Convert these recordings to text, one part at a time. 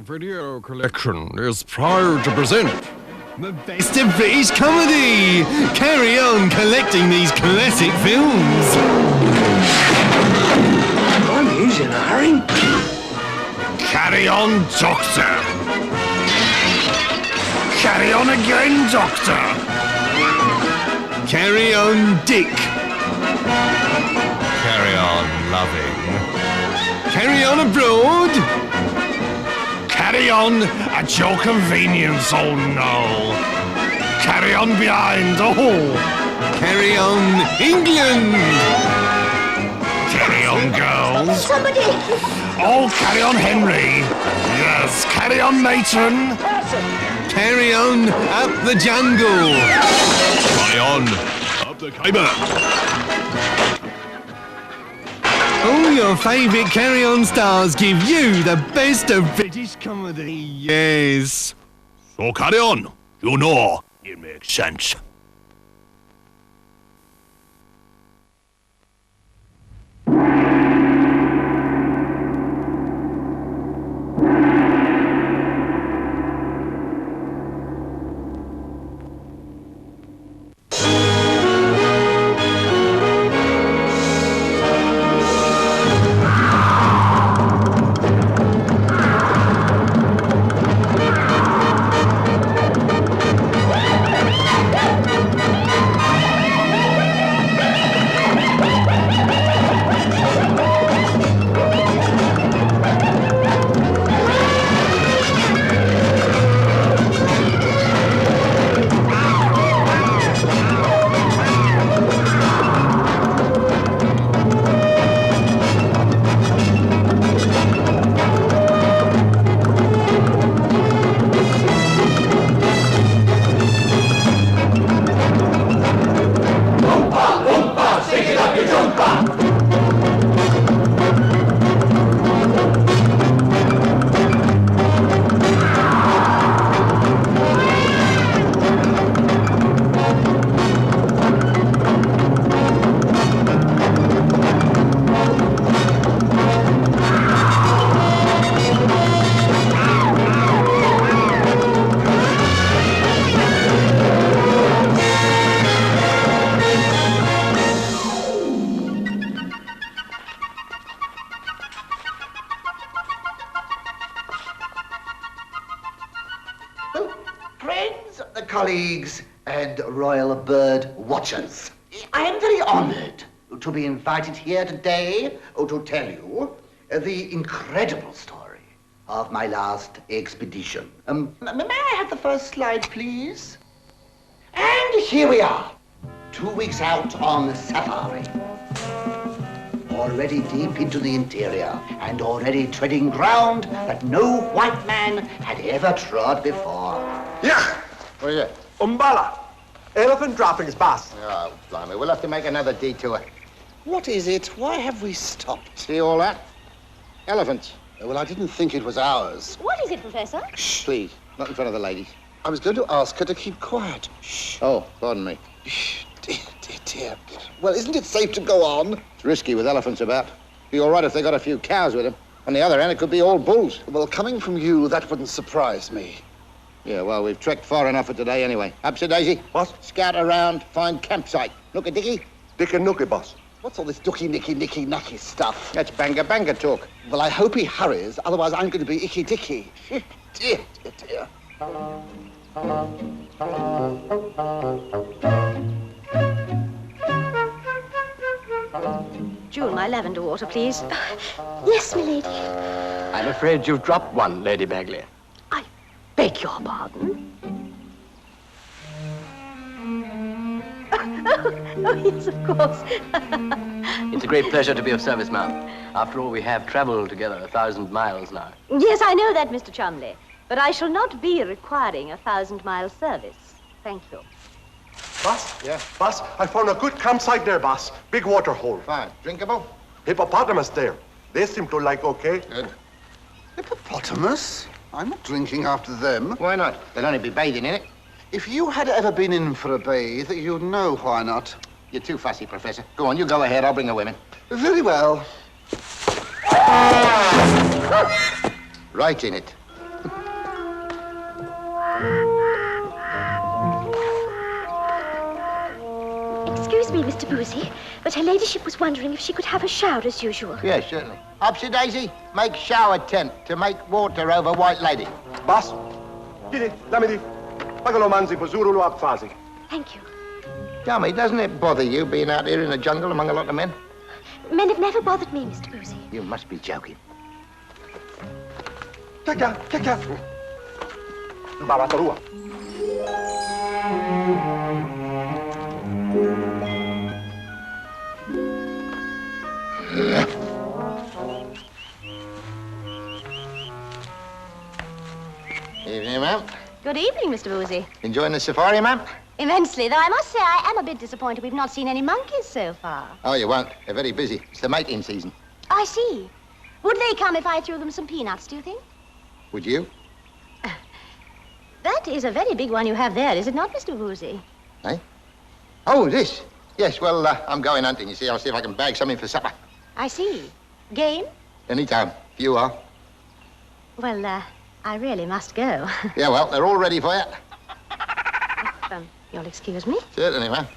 video collection is proud to present the best of British comedy. Carry on collecting these classic films. I'm he's in a hurry. Carry on, Doctor. Carry on again, Doctor. Carry on, Dick. Carry On Loving. Carry on abroad. Carry on at your convenience, oh no. Carry on behind, oh. Carry on, England. Carry on, girls. Somebody! Oh, carry on, Henry. Yes, carry on, matron. Carry on up the jungle. Carry On Up the Khyber. All your favourite Carry On stars give you the best of British comedy. Yes. So carry on. You know, it makes sense. Friends, colleagues, and royal bird watchers, I am very honoured to be invited here today to tell you the incredible story of my last expedition. May I have the first slide, please? And here we are, 2 weeks out on safari. Already deep into the interior, and already treading ground that no white man had ever trod before. Yeah. What is it? Umbala. Elephant droppings, boss. Oh, blimey, we'll have to make another detour. What is it? Why have we stopped? See all that? Elephants. Well, I didn't think it was ours. What is it, Professor? Shh, please, not in front of the ladies. I was going to ask her to keep quiet. Shh. Oh, pardon me. Dear, dear, dear. Well, isn't it safe to go on? It's risky with elephants about. Be all right if they got a few cows with them. On the other hand, it could be all bulls. Well, coming from you, that wouldn't surprise me. Yeah, well, we've trekked far enough for today anyway. Up, Sir Daisy. What? Scout around, find campsite. Look at Dickie. Dick and Nookie, boss. What's all this dookie, nicky, nicky, nacky stuff? That's banga talk. Well, I hope he hurries, otherwise I'm going to be icky-dicky. Dear, dear, dear. Jewel, my lavender water, please. Yes, milady. I'm afraid you've dropped one, Lady Bagley. I beg your pardon. Oh, yes, of course. It's a great pleasure to be of service, ma'am. After all, we have traveled together 1,000 miles now. Yes, I know that, Mr. Cholmondeley. But I shall not be requiring a 1,000-mile service. Thank you. Boss? Yeah? Boss, I found a good campsite there, boss. Big water hole. Fine. Drinkable? Hippopotamus there. They seem to like okay. Good. Hippopotamus? I'm not drinking after them. Why not? They'll only be bathing in it. If you had ever been in for a bathe, you'd know why not. You're too fussy, Professor. Go on, you go ahead. I'll bring the women. Very well. Right in it. Mr. Boozy, but her ladyship was wondering if she could have a shower as usual. Yes, certainly. Upsy Daisy, make shower tent to make water over White Lady. Boss, chiedi, dammi di. Pagalo manzi, pozurulu apfazi. Thank you. Tell me, doesn't it bother you being out here in the jungle among a lot of men? Men have never bothered me, Mr. Boozy. You must be joking. Kya. Baratarua. Evening, ma'am. Good evening, Mr. Boozy. Enjoying the safari, ma'am? Immensely, though I must say I am a bit disappointed we've not seen any monkeys so far. Oh, you won't. They're very busy. It's the mating season. I see. Would they come if I threw them some peanuts, do you think? Would you? That is a very big one you have there, is it not, Mr. Boozy? Eh? Oh, this? Yes, well, I'm going hunting, you see. I'll see if I can bag something for supper. I see. Game? Anytime. You are. Well, I really must go. Yeah, well, they're all ready for you. You'll excuse me? Certainly, ma'am.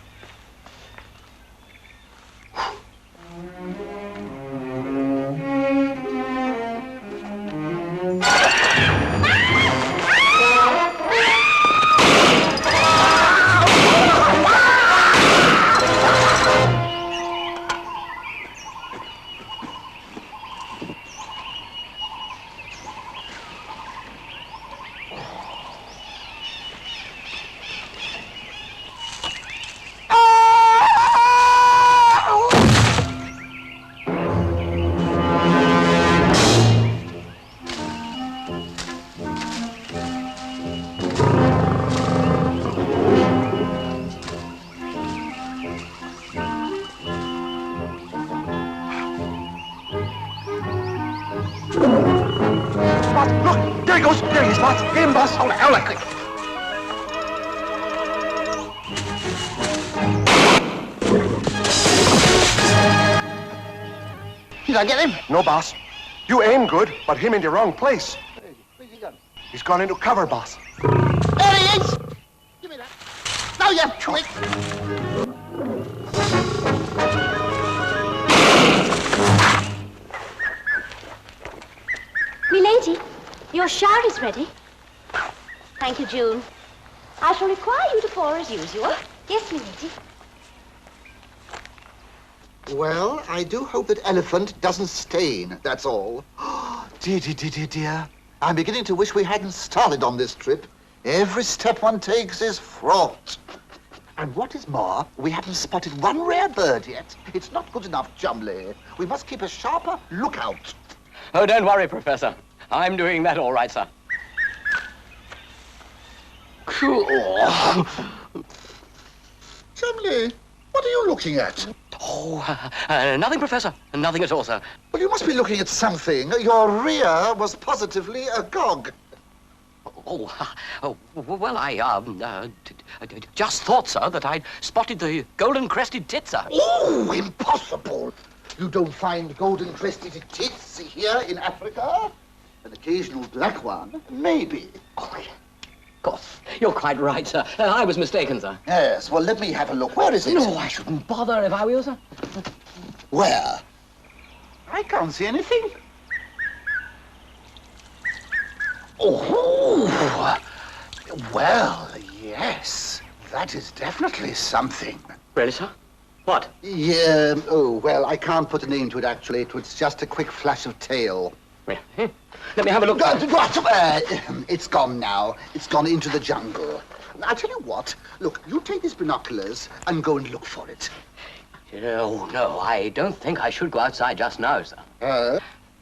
Look, there he goes. There he is, boss. Get him, boss. Hold it, quick. Did I get him? No, boss. You aim good, but him in the wrong place. Where's he gone? He's gone into cover, boss. There he is! Give me that. No, you twit! Milady, your shower is ready. Thank you, June. I shall require you to pour as usual. Yes, milady. Well, I do hope that elephant doesn't stain, that's all. Dear. I'm beginning to wish we hadn't started on this trip. Every step one takes is fraught. And what is more, we haven't spotted one rare bird yet. It's not good enough, Chumley. We must keep a sharper lookout. Oh, don't worry, Professor. I'm doing that all right, sir. Chumley, what are you looking at? Oh, nothing, Professor. Nothing at all, sir. Well, you must be looking at something. Your rear was positively agog. Well, I just thought, sir, that I'd spotted the golden-crested tit, sir. Oh, impossible! You don't find golden-crested tits here in Africa? An occasional black one, maybe. Oh, of course. You're quite right, sir. I was mistaken, sir. Yes, well, let me have a look. Where is it? No, I shouldn't bother if I were you, sir. Where? I can't see anything. Oh, well, yes. That is definitely something. Really, sir? What? Yeah, oh, well, I can't put a name to it, actually. It was just a quick flash of tail. Let me have a look. It's gone now. It's gone into the jungle. I'll tell you what. Look, you take these binoculars and go and look for it. No, I don't think I should go outside just now, sir.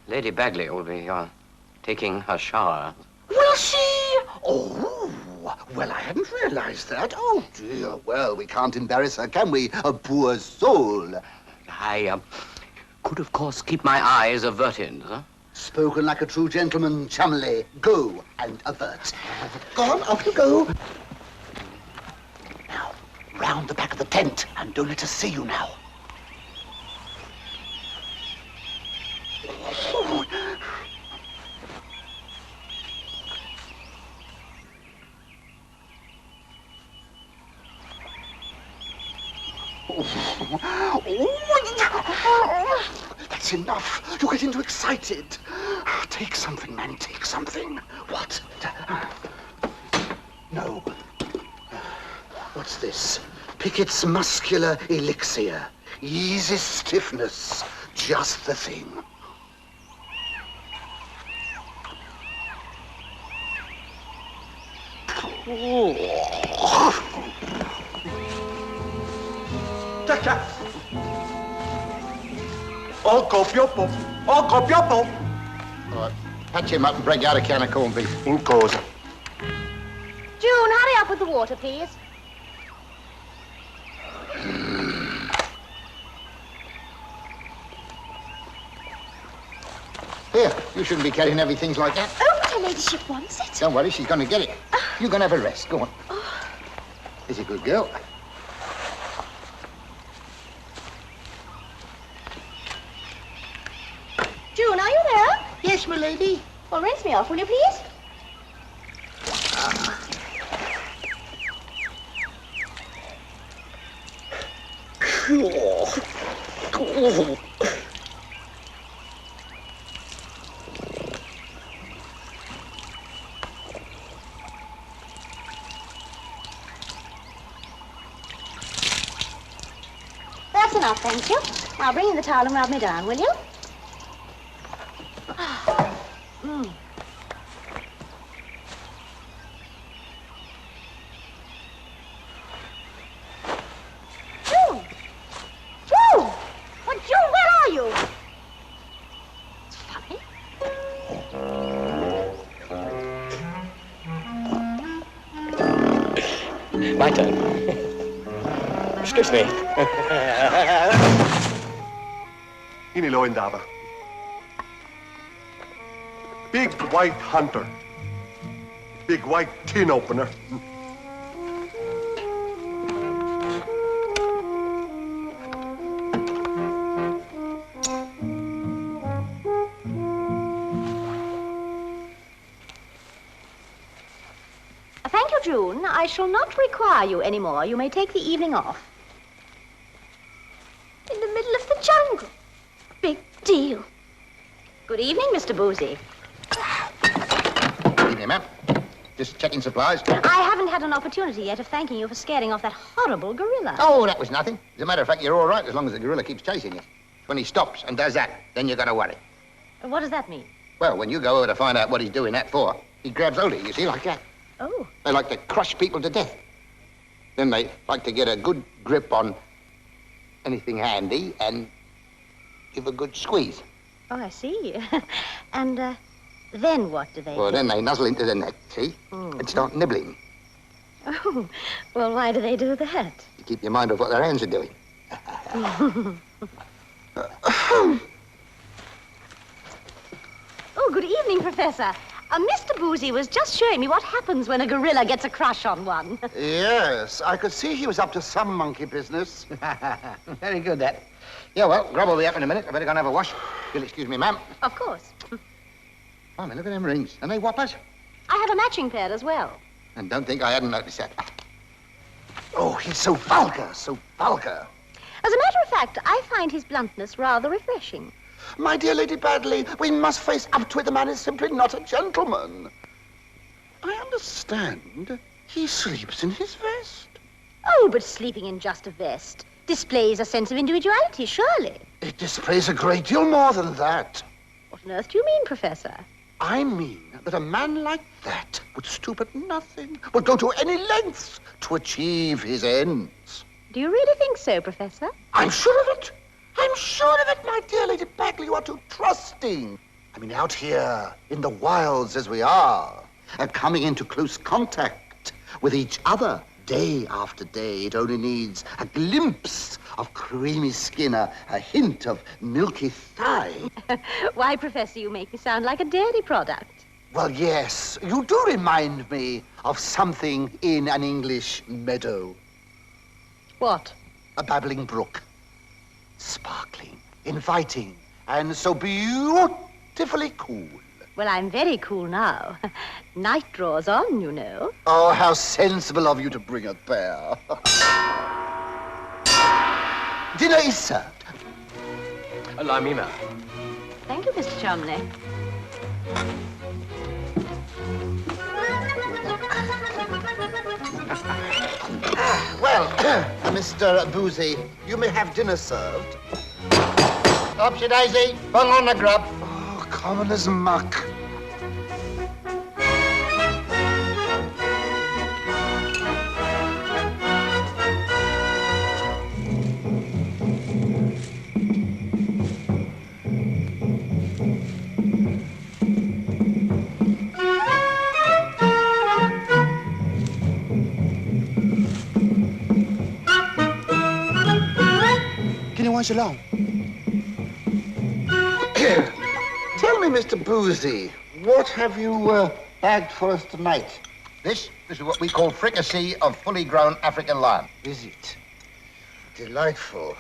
Lady Bagley will be taking her shower. Will she? Oh, well, I hadn't realized that. Oh, dear. Well, we can't embarrass her, can we? A poor soul. I could, of course, keep my eyes averted, sir. Spoken like a true gentleman, Chumley. Go and avert. Go on, off you go. Now, round the back of the tent, and don't let us see you now. That's enough. You're getting too excited. Take something, man, take something. What? No. What's this? Pickett's Muscular Elixir. Easy stiffness. Just the thing. Tacca! Oko Piopo! Oko Piopo! All right, patch him up and break out a can of corned beef. In cosa. June, hurry up with the water, please. Here, you shouldn't be carrying heavy things like that. Oh, but her ladyship wants it. Don't worry, she's going to get it. You're going to have a rest. Go on. There's a good girl. June, are you there? Yes, my lady. Well, rinse me off, will you, please? That's enough, thank you. Now bring in the towel and rub me down, will you? June! June! Well, June, where are you? It's funny. My turn. Excuse me. Inilo indaba. Big white hunter. Big white tin opener. Thank you, June. I shall not require you anymore. You may take the evening off. In the middle of the jungle. Big deal. Good evening, Mr. Boozy. Good evening, ma'am. Just checking supplies. I haven't had an opportunity yet of thanking you for scaring off that horrible gorilla. Oh, that was nothing. As a matter of fact, you're all right as long as the gorilla keeps chasing you. When he stops and does that, then you've got to worry. What does that mean? Well, when you go over to find out what he's doing that for, he grabs hold of you, see, like that. Oh. They like to crush people to death. Then they like to get a good grip on anything handy and give a good squeeze. Oh, I see. And then what do they Well, do? then they nuzzle into the neck, see, and start nibbling. Oh, well, why do they do that? You keep your mind off what their hands are doing. Oh, good evening, Professor. Mr. Boozy was just showing me what happens when a gorilla gets a crush on one. Yes, I could see he was up to some monkey business. Very good, that. Yeah, well, Grub will be up in a minute. I better go and have a wash. You'll excuse me, ma'am. Of course. Oh, man, look at them rings. Are they whoppers? I have a matching pair as well. And don't think I hadn't noticed that. Oh, he's so vulgar, so vulgar. As a matter of fact, I find his bluntness rather refreshing. My dear Lady Badley, we must face up to it. The man is simply not a gentleman. I understand. He sleeps in his vest. Oh, but sleeping in just a vest displays a sense of individuality, surely. It displays a great deal more than that. What on earth do you mean, Professor? I mean that a man like that would stoop at nothing, would go to any lengths to achieve his ends. Do you really think so, Professor? I'm sure of it. I'm sure of it, my dear Lady Bagley. You are too trusting. I mean, out here in the wilds as we are, coming into close contact with each other day after day, it only needs a glimpse of creamy skin, a hint of milky thigh. Why, Professor, you make me sound like a dairy product. Well, yes, you do remind me of something in an English meadow. What? A babbling brook. Sparkling, inviting, and so beautifully cool. Well, I'm very cool now. Night draws on, you know. Oh, how sensible of you to bring a pair. Dinner is served. Allow me, ma'am. Thank you, Mr. Cholmondeley. Well, Mr. Boozy, you may have dinner served. Upsy daisy, bung on the grub. Oh, common as muck. Along. Tell me, Mr. Boozy, what have you bagged for us tonight? This is what we call fricassee of fully grown African lion. Is it? Delightful.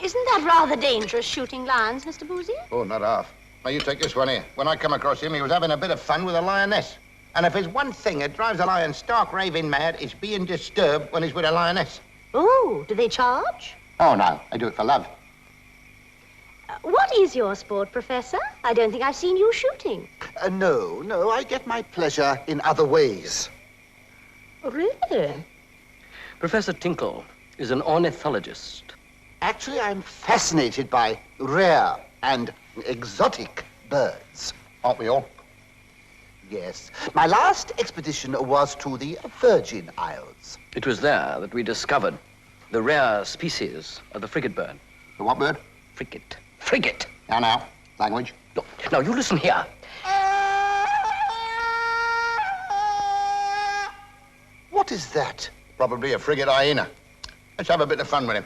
Isn't that rather dangerous, shooting lions, Mr. Boozy? Oh, not half. Now, you take this one here. When I come across him, he was having a bit of fun with a lioness. And if there's one thing that drives a lion stark raving mad, it's being disturbed when he's with a lioness. Oh, do they charge? Oh, no, I do it for love. What is your sport, Professor? I don't think I've seen you shooting. No, I get my pleasure in other ways. Really? Professor Tinkle is an ornithologist. Actually, I'm fascinated by rare and exotic birds. Aren't we all? Yes. My last expedition was to the Virgin Isles. It was there that we discovered the rare species of the frigate bird. The what bird? Frigate. Frigate! Now, language. No, now you listen here. What is that? Probably a frigate hyena. Let's have a bit of fun with him.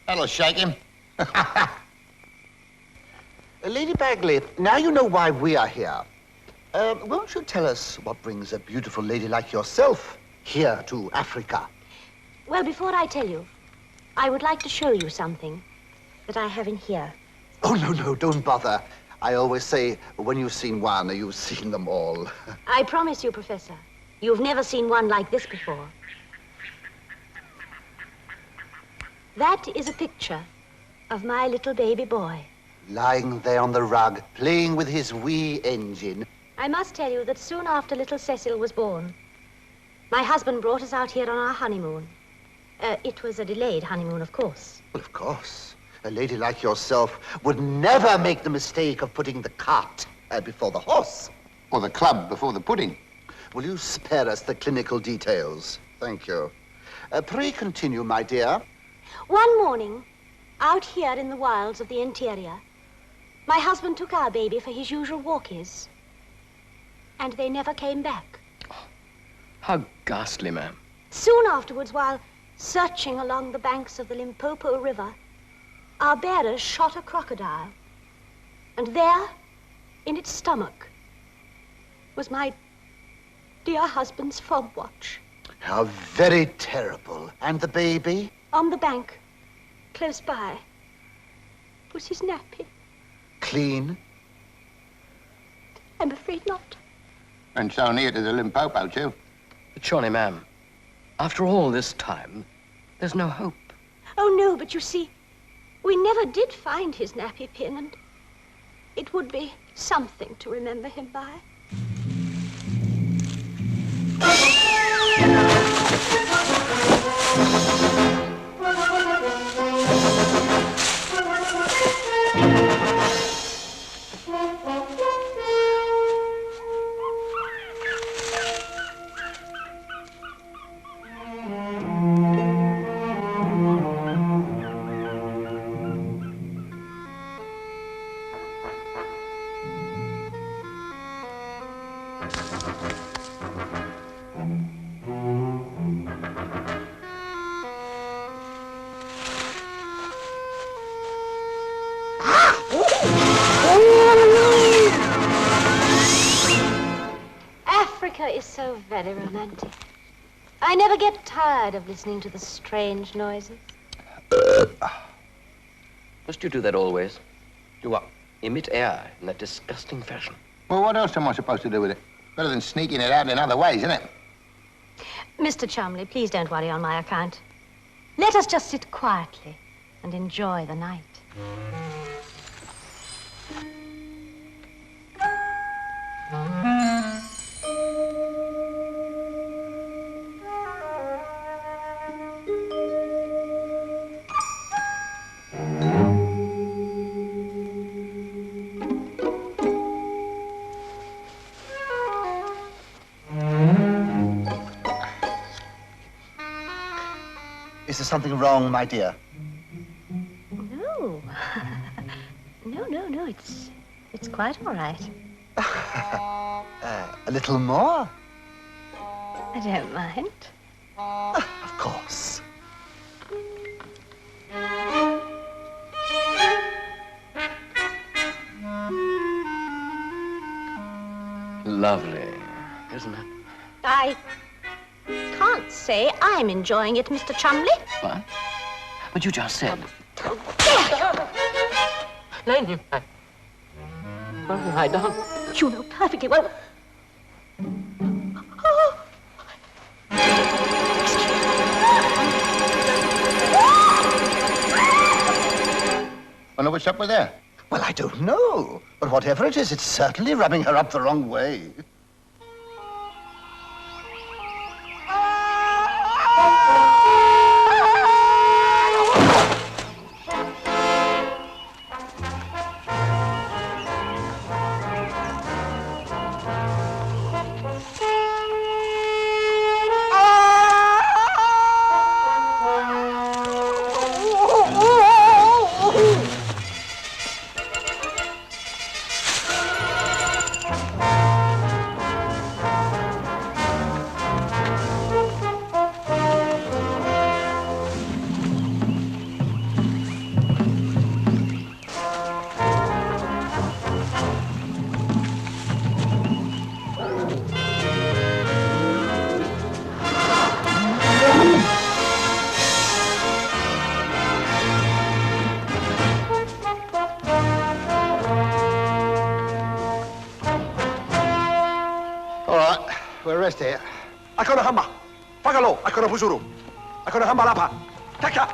That'll shake him. Lady Bagley, now you know why we are here. Won't you tell us what brings a beautiful lady like yourself here to Africa? Well, before I tell you, I would like to show you something that I have in here. Oh, no, don't bother. I always say, when you've seen one, you've seen them all. I promise you, Professor, you've never seen one like this before. That is a picture of my little baby boy. Lying there on the rug, playing with his wee engine. I must tell you that soon after little Cecil was born, my husband brought us out here on our honeymoon. It was a delayed honeymoon, of course. Well, of course. A lady like yourself would never make the mistake of putting the cart before the horse. Or the club before the pudding. Will you spare us the clinical details? Thank you. Pray continue, my dear. One morning, out here in the wilds of the interior, my husband took our baby for his usual walkies. And they never came back. How ghastly, ma'am. Soon afterwards, while searching along the banks of the Limpopo River, our bearers shot a crocodile. And there, in its stomach, was my dear husband's fob watch. How very terrible. And the baby? On the bank, close by, was his nappy. Clean? I'm afraid not. And so near to the Limpopo, too. But surely, ma'am, after all this time, there's no hope. Oh, no, but you see, we never did find his nappy pin, and it would be something to remember him by. Africa is so very romantic. I never get tired of listening to the strange noises. Must you do that always? Do what? Emit air in that disgusting fashion. Well, what else am I supposed to do with it? Better than sneaking it out in other ways, isn't it? Mr. Chumley, please don't worry on my account. Let us just sit quietly and enjoy the night. Is there something wrong, my dear? No. No, it's quite all right. A little more? I don't mind. Of course. Lovely, isn't it? I can't say I'm enjoying it, Mr. Chumley. What? But you just said. Lady, lie down. you know perfectly well. Wonder what's up with her? Well, I don't know. But whatever it is, it's certainly rubbing her up the wrong way. We'll rest here. Ako na hamba. Pagalo, ako na busuru. Ako na hamba lapa. Taka!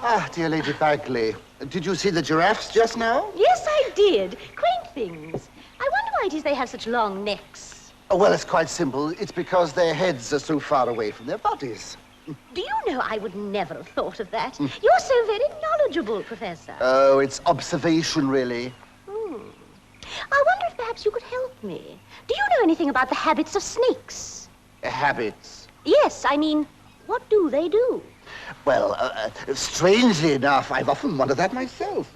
Ah, dear Lady Bagley, did you see the giraffes just now? Yes, I did. Quaint things. I wonder why it is they have such long necks. Oh, well, it's quite simple. It's because their heads are so far away from their bodies. Do you know, I would never have thought of that. You're so very knowledgeable, Professor. Oh, it's observation, really. I wonder if perhaps you could help me. Do you know anything about the habits of snakes? Habits. Yes, I mean, what do they do? Well, strangely enough, I've often wondered that myself.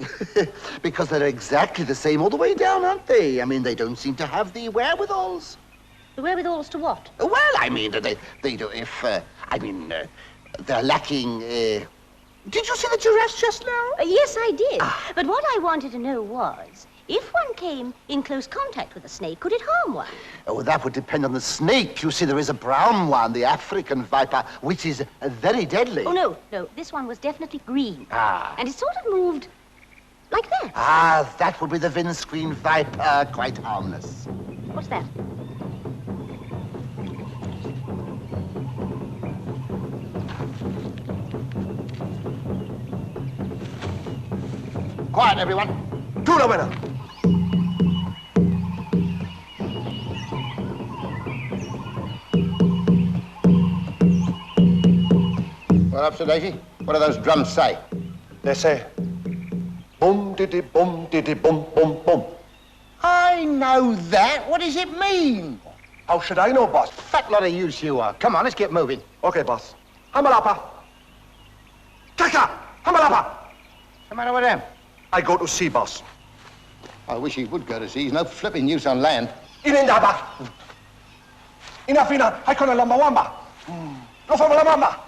Because they're exactly the same all the way down, aren't they? I mean, they don't seem to have the wherewithals. The wherewithals to what? Well, I mean, they do if, they're lacking, Did you see the giraffes just now? Yes, I did. But what I wanted to know was, if one came in close contact with a snake, could it harm one? Oh, that would depend on the snake. You see, there is a brown one, the African viper, which is very deadly. Oh, no, this one was definitely green. Ah. And it sort of moved like that. Ah, that would be the windscreen viper, quite harmless. What's that? Quiet, everyone. Tu la buena. What up, Sir Daisy? What do those drums say? They say, boom, diddy, boom, boom, boom. I know that. What does it mean? How should I know, boss? Fat lot of use you are. Come on, let's get moving. Okay, boss. Hamalapa. Taka! Hamalapa! What's the matter with them? I go to sea, boss. I wish he would go to sea. He's no flipping use on land. Inendaba. Inafina, I kona lambawamba. No fama la mamba.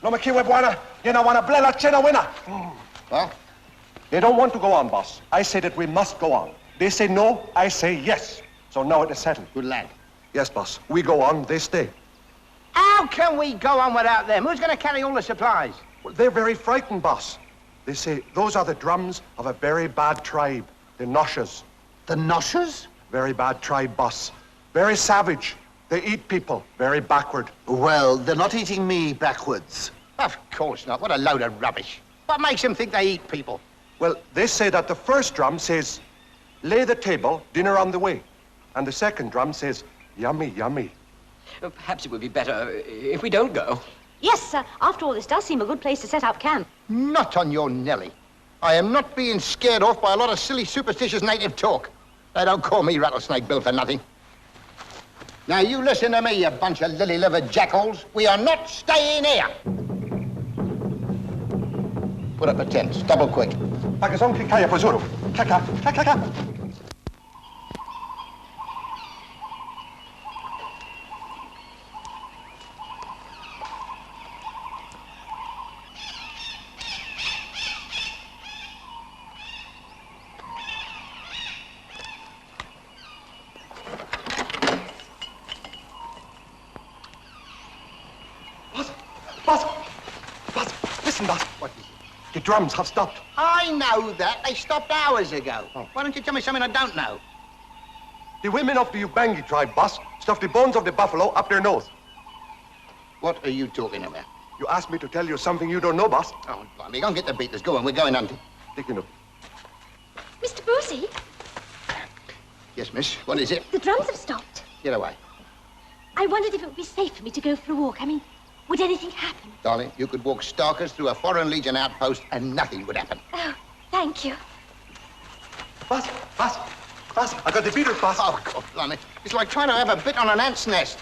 No me kiwe buana. Yena wana blela chena wina. Well, They don't want to go on, boss. I say that we must go on. They say no, I say yes. So now it is settled. Good lad. Yes, boss. We go on, they stay. How can we go on without them? Who's going to carry all the supplies? Well, they're very frightened, boss. They say those are the drums of a very bad tribe, the Noshers. The Noshers? Very bad tribe, boss. Very savage. They eat people. Very backward. Well, they're not eating me backwards. Of course not. What a load of rubbish. What makes them think they eat people? Well, they say that the first drum says, lay the table, dinner on the way. And the second drum says, yummy, yummy. Perhaps it would be better if we don't go. Yes, sir. After all, this does seem a good place to set up camp. Not on your Nelly. I am not being scared off by a lot of silly, superstitious native talk. They don't call me Rattlesnake Bill for nothing. Now, you listen to me, you bunch of lily-livered jackals. We are not staying here. Put up the tents, double quick. Pagazon kikaya pozuru. Kaka, kaka. Listen, boss. What is it? The drums have stopped. I know that. They stopped hours ago. Oh. Why don't you tell me something I don't know? The women of the Ubangi tribe, boss, stuffed the bones of the buffalo up their nose. What are you talking about? You asked me to tell you something you don't know, boss. Oh, blimey, go and get the beaters. Go on, we're going hunting. Taking up. Mr. Boozy, Yes, miss. What is it? the drums have stopped. Get away. I wondered if it would be safe for me to go for a walk. I mean, would anything happen? Darling, you could walk starkers through a Foreign Legion outpost and nothing would happen. Oh, thank you. Boss, I got the beaters, boss. Oh, God, blimey. It's like trying to have a bit on an ant's nest.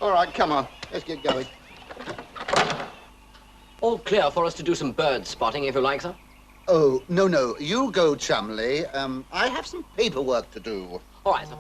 All right, come on. Let's get going. All clear for us to do some bird spotting, if you like, sir. Oh, no. You go, Chumley. I have some paperwork to do. All right, sir.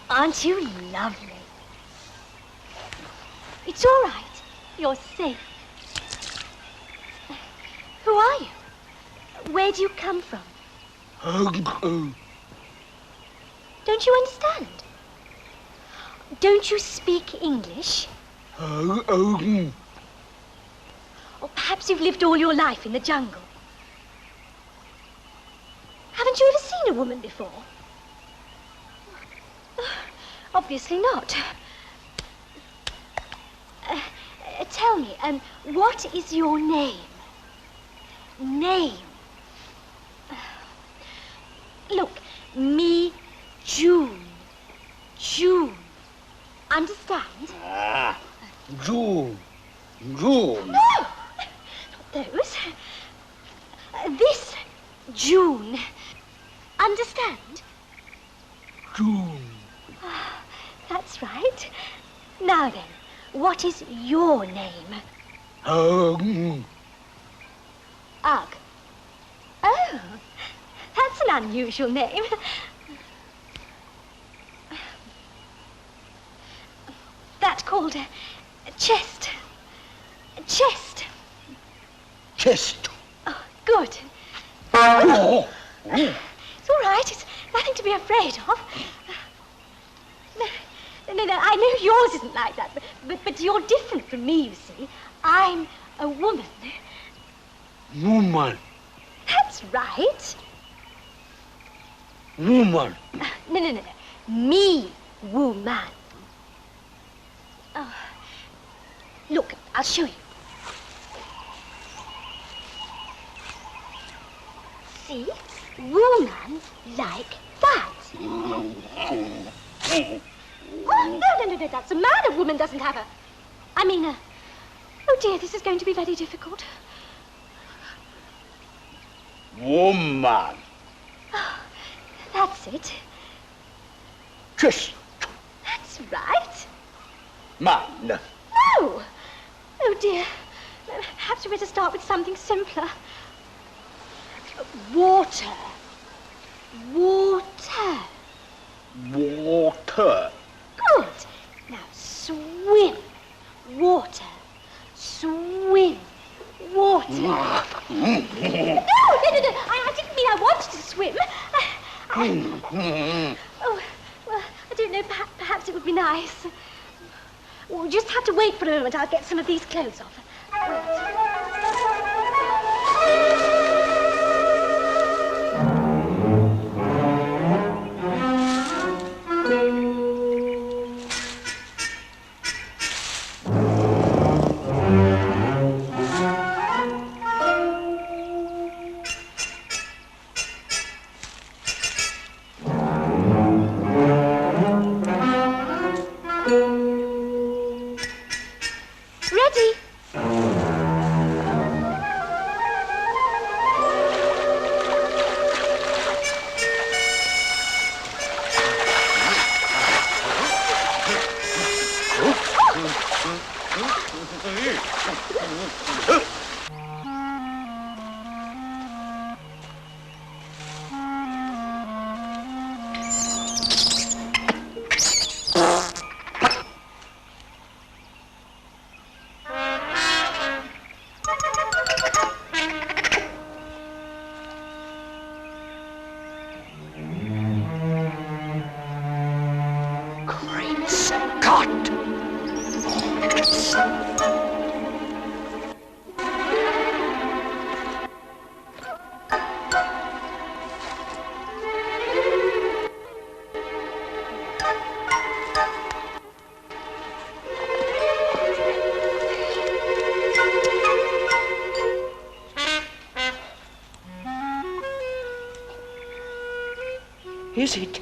Aren't you lovely? It's all right. You're safe. Who are you? Where do you come from? Don't you understand? Don't you speak English? Or perhaps you've lived all your life in the jungle. Haven't you ever seen a woman before? Obviously not. Tell me, what is your name? Name. Look, me, June. June. Understand? Ah, June. June. No! Not those. This, June. Understand? June. That's right. Now then, what is your name? Ugh. Ugh. unusual name. That's called a chest. A chest. Chest. Oh, good. Oh. It's all right. It's nothing to be afraid of. No, I know yours isn't like that, but you're different from me, you see. I'm a woman. Woman. That's right. Woman. No. Me, woman. Oh. Look, I'll show you. See? Woman like that. Oh, no, that's a man. A woman doesn't have a... I mean, oh dear, this is going to be very difficult. Woman. Oh, that's it. Chest. That's right. Man. No. Oh dear. Perhaps we better start with something simpler. Water. Water. Water. Good. Now swim. Water. Swim. Water. No. I didn't mean I wanted to swim. Oh, well, I don't know. Perhaps it would be nice. We'll just have to wait for a moment. I'll get some of these clothes off. Is it?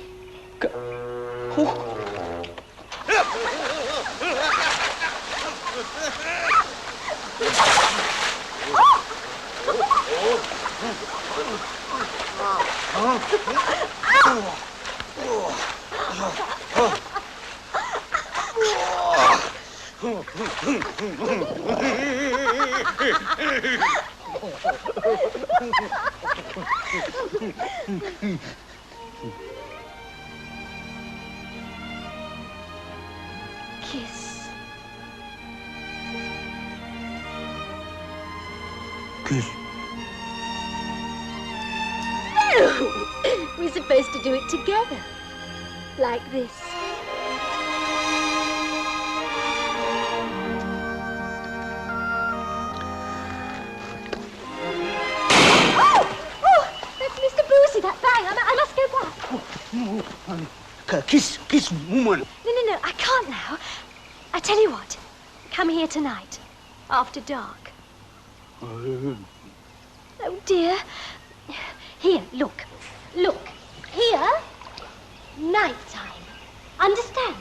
Kiss. Kiss. No! We're supposed to do it together. Like this. Oh! That's Mr. Boozy, that bang. I must go back. Kiss, woman. No, I can't now. I tell you what. Come here tonight. After dark. Oh, dear. Here, look. Look. Here. Night time. Understand?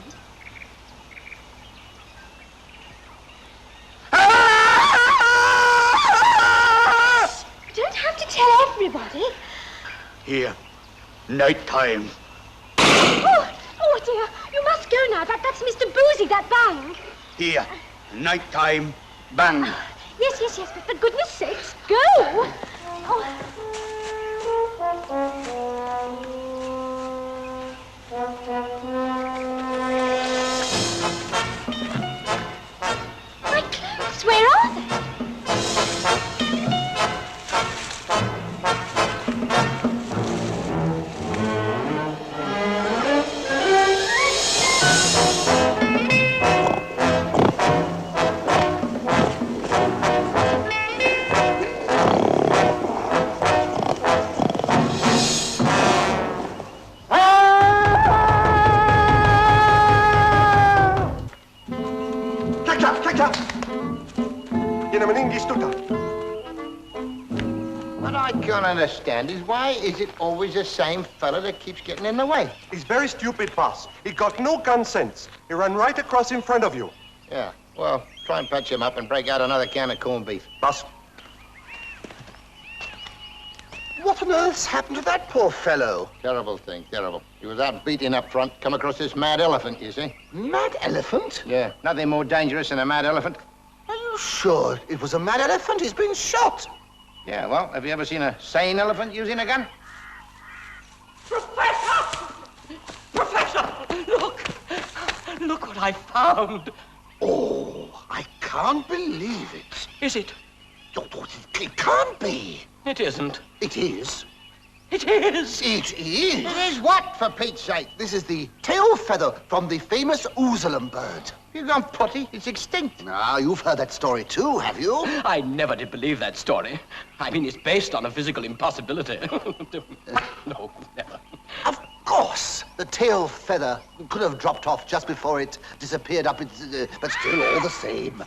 You don't have to tell everybody. Here. Night time. Oh, dear. You must go now. That's Mr. Boozy, that bang. Here. Night time. Bang. Yes, but for goodness sakes, go. Oh. He stood up. What I can't understand is why is it always the same fella that keeps getting in the way? He's very stupid, boss. He got no gun sense. He ran right across in front of you. Yeah, well, try and patch him up and break out another can of corned beef. Boss, What on earth's happened to that poor fellow? Terrible thing, terrible. He was out beating up front, come across this mad elephant, you see? Mad elephant? Yeah, nothing more dangerous than a mad elephant. Are you sure it was a mad elephant? He's been shot. Yeah, well, have you ever seen a sane elephant using a gun? Professor! Professor, look! Look what I found. Oh, I can't believe it. Is it? Oh, it can't be. It isn't. It is. It is. It is. It is what, for Pete's sake? This is the tail feather from the famous Ouzelum bird. You've gone potty. It's extinct. Ah, you've heard that story too, have you? I never did believe that story. I mean, it's based on a physical impossibility. No, never. Of course. The tail feather could have dropped off just before it disappeared up its... but still all the same.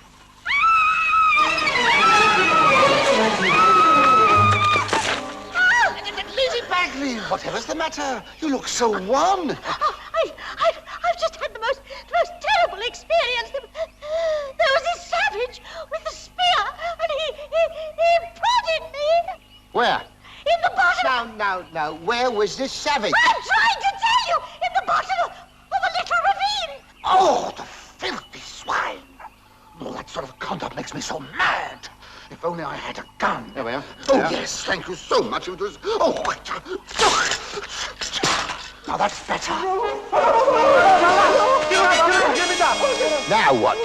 Lizzie Bagley, whatever's the matter? You look so wan. I've just had the most terrible experience. There was this savage with the spear, and he prodded me. Where? In the bottom. No. Where was this savage? I'm trying to tell you, in the bottom of a little ravine. Oh, the filthy swine. Oh, that sort of conduct makes me so mad. If only I had a gun. There we are. Oh, Yeah. yes, thank you so much. It was... Oh, now that's better. give it up. Now what?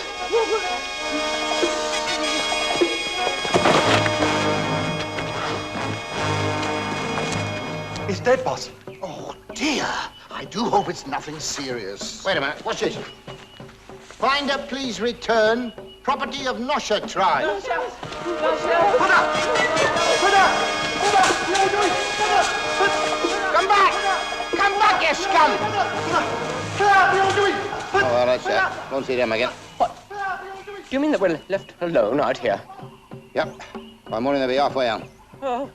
He's dead, boss. Oh, dear. I do hope it's nothing serious. Wait a minute. What's this? Finder, please return. Property of Nosher tribe. Come back! Come back, you scum! Oh, well, that's that. Won't see them again. What? Do you mean that we're left alone out here? Yep. By morning they'll be halfway on. Oh,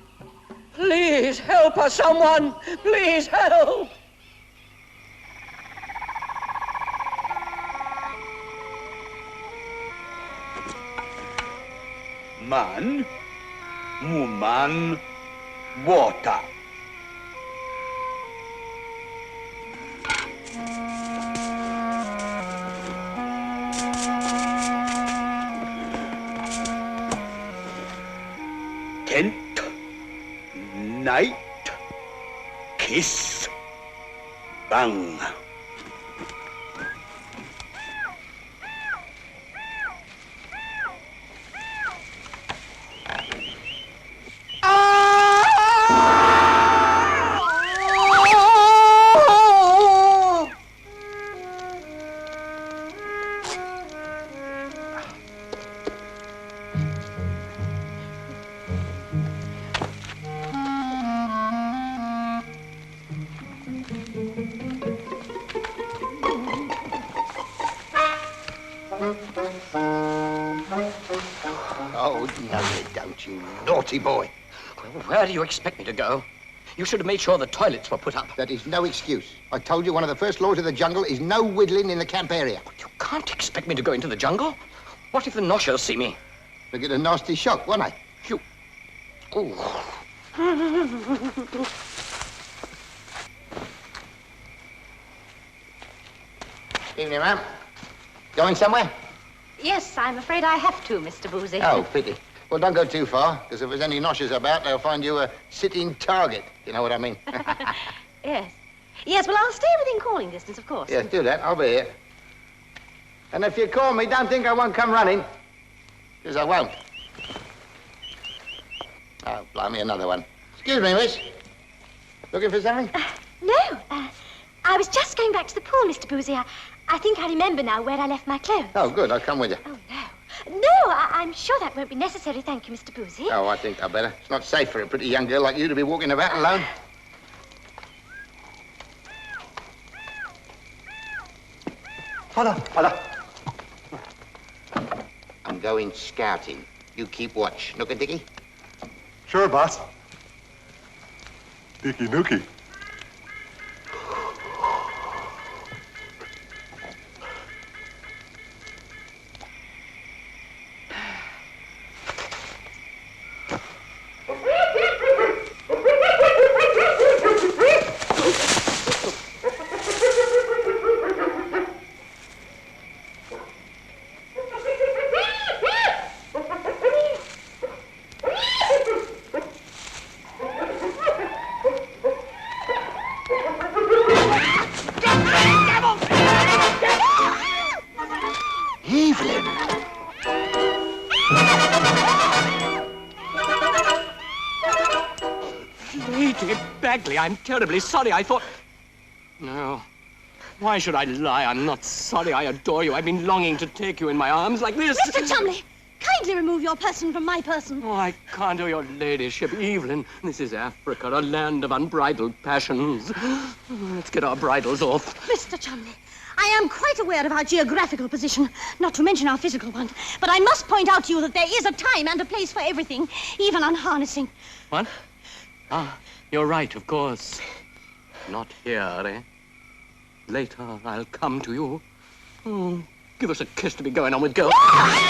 please help us, someone. Please help. Man, woman, water. Tent, night, kiss, bang. Oh, no, you don't, you naughty boy. Well, where do you expect me to go? You should have made sure the toilets were put up. That is no excuse. I told you one of the first laws of the jungle is no whittling in the camp area. You can't expect me to go into the jungle. What if the Noshers see me? They'll get a nasty shock, won't they? You... Oh. Evening, ma'am. Going somewhere? Yes, I'm afraid I have to, Mr. Boozy. Oh, pity. Well, don't go too far, because if there's any Noshers about, they'll find you a sitting target. You know what I mean? Yes. Yes, well, I'll stay within calling distance, of course. Yes, do that. I'll be here. And if you call me, don't think I won't come running, because I won't. Oh, blimey, another one. Excuse me, miss. Looking for something? No, I was just going back to the pool, Mr. Boozy. I think I remember now where I left my clothes. Oh, good. I'll come with you. Oh, no. No, I'm sure that won't be necessary, thank you, Mr. Boozy. Oh, I think I better. It's not safe for a pretty young girl like you to be walking about alone. Father. I'm going scouting. You keep watch. Nookie Dickie? Sure, boss. Dicky Nookie. Lady Bagley, I'm terribly sorry. I thought... No. Why should I lie? I'm not sorry. I adore you. I've been longing to take you in my arms like this. Mr. Chumley, kindly remove your person from my person. Oh, I can't do your ladyship, Evelyn. This is Africa, a land of unbridled passions. Let's get our bridles off. Mr. Chumley, I am quite aware of our geographical position, not to mention our physical one. But I must point out to you that there is a time and a place for everything, even unharnessing. What? Ah, you're right, of course. Not here, eh? Later, I'll come to you. Oh, give us a kiss to be going on with, girls. Oh,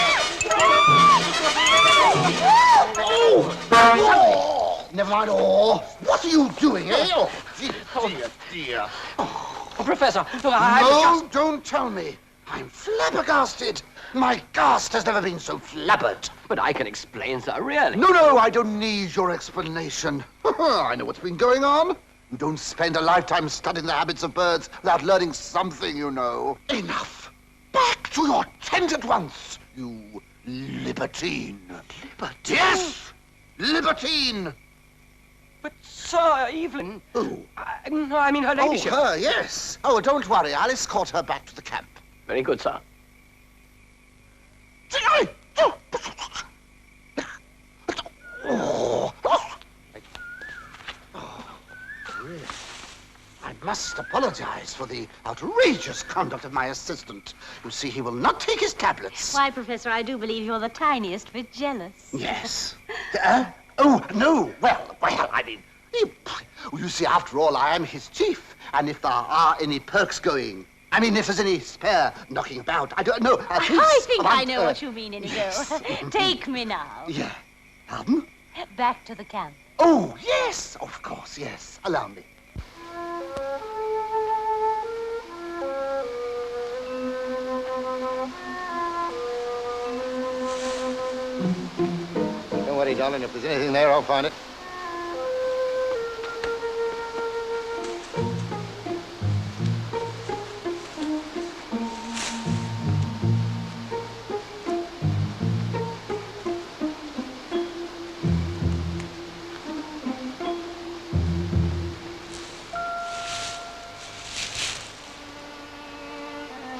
never mind. Oh, what are you doing, eh? Oh, dear, dear. Oh, Professor, No, don't tell me. I'm flabbergasted. My ghast has never been so flabbered. But I can explain, sir, really. No, I don't need your explanation. I know what's been going on. You don't spend a lifetime studying the habits of birds without learning something, you know. Enough. Back to your tent at once, you libertine. Libertine? Yes, libertine. But, sir, Evelyn... Who? I mean her ladyship. Oh, her, yes. Oh, don't worry. I'll escort her back to the camp. Very good, sir. Really? I must apologize for the outrageous conduct of my assistant. You see, he will not take his tablets. Why, Professor, I do believe you're the tiniest bit jealous. Yes. Oh, no. Well, I mean, you see, after all, I am his chief. And if there are any perks going, I mean, if there's any spare knocking about, I don't know. I think I know what you mean, Inigo. Take me now. Yeah. Pardon? Back to the camp. Oh, yes, of course, yes. Allow me. Don't worry, darling. If there's anything there, I'll find it.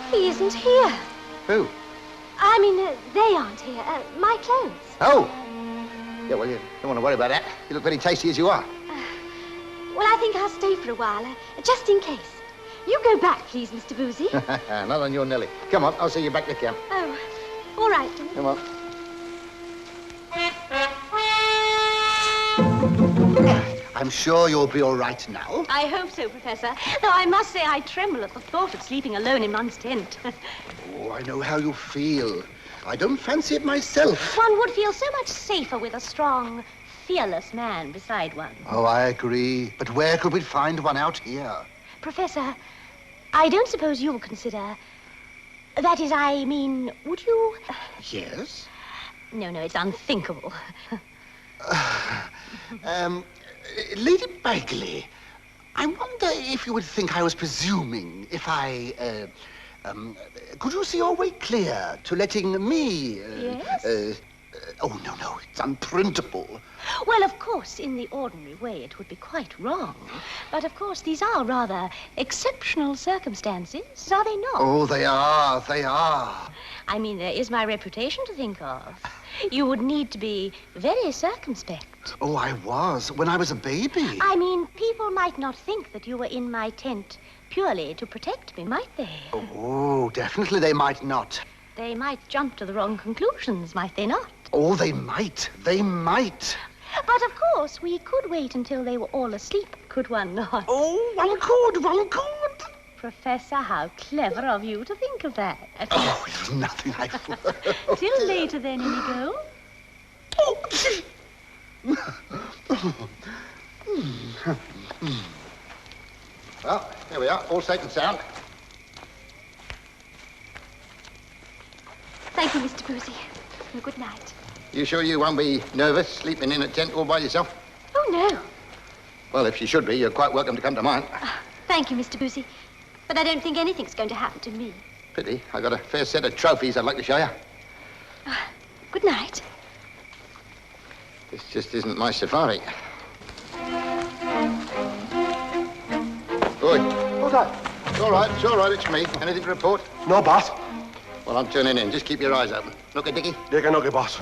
He isn't here. Who? I mean, they aren't here. My clothes. Oh. Yeah, well, you don't want to worry about that. You look very tasty as you are. Well, I think I'll stay for a while, just in case. You go back, please, Mr. Boozy. Not on your Nelly. Come on, I'll see you back to camp. Oh, all right. Come on. I'm sure you'll be all right now. I hope so, Professor. Though I must say I tremble at the thought of sleeping alone in one's tent. Oh, I know how you feel. I don't fancy it myself. One would feel so much safer with a strong, fearless man beside one. Oh, I agree. But where could we find one out here? Professor, I don't suppose you'll consider... That is, I mean, would you... Yes? No, it's unthinkable. Lady Bagley, I wonder if you would think I was presuming if I, could you see your way clear to letting me, Yes? Oh, no, it's unprintable. Well, of course, in the ordinary way, it would be quite wrong. But, of course, these are rather exceptional circumstances, are they not? Oh, they are. I mean, there is my reputation to think of. You would need to be very circumspect. Oh, I was, when I was a baby. I mean, people might not think that you were in my tent purely to protect me, might they? Oh, definitely they might not. They might jump to the wrong conclusions, might they not? Oh, they might. They might. But of course, we could wait until they were all asleep, could one not? Oh, one could, one could. Professor, how clever of you to think of that. Oh, it was nothing. Till later, then, Inigo. Well, here we are, all safe and sound. Thank you, Mr. Brucey. Good night. You sure you won't be nervous sleeping in a tent all by yourself? Oh, no. Well, if you should be, you're quite welcome to come to mine. Thank you, Mr. Brucey. But I don't think anything's going to happen to me. Pity. I've got a fair set of trophies I'd like to show you. Good night. This just isn't my safari. Oi. What's that? It's all right, it's me. Anything to report? No, boss. Well, I'm turning in. Just keep your eyes open. Look at Dickie. Dick and boss.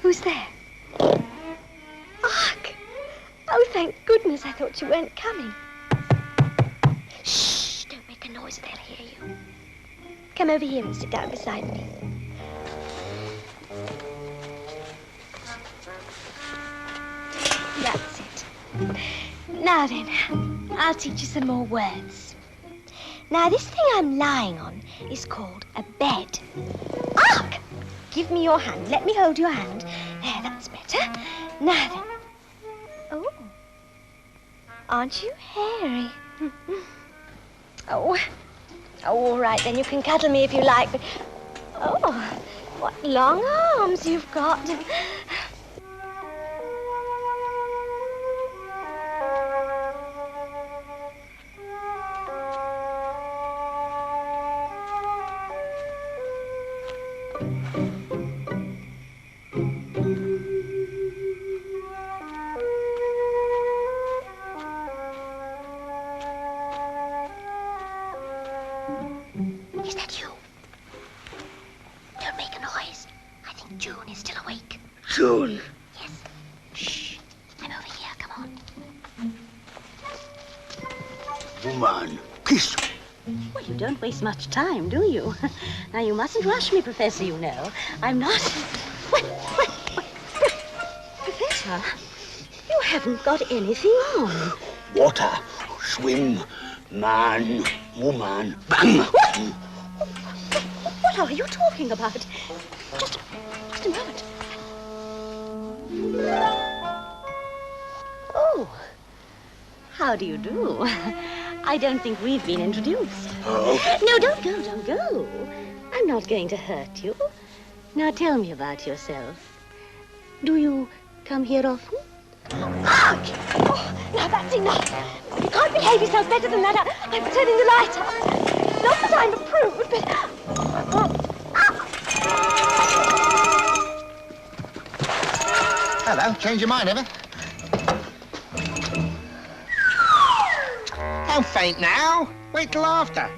Who's there? Ark! Oh, thank goodness, I thought you weren't coming. Shh! Don't make a noise or they'll hear you. Come over here and sit down beside me. That's it. Now then, I'll teach you some more words. Now, this thing I'm lying on is called a bed. Ark! Give me your hand. Let me hold your hand. There, that's better. Now then. Oh. Aren't you hairy? Oh, all right, then you can cuddle me if you like. But, oh, what long arms you've got. Is that you? Don't make a noise. I think June is still awake. June. Yes. Shh. I'm over here. Come on. Woman, kiss. Well, you don't waste much time, do you? Now, you mustn't rush me, Professor, you know. I'm not... Professor, you haven't got anything on. Water, swim, man, woman, bang. What are you talking about? Just a moment. Oh, how do you do? I don't think we've been introduced. Oh. No, don't go. I'm not going to hurt you. Now tell me about yourself. Do you come here often? Ark! Oh, now that's enough. You can't behave yourself better than that. I'm turning the light up. Not that I'm a prude, but... Hello, change your mind, ever? Don't faint now. Wait till after.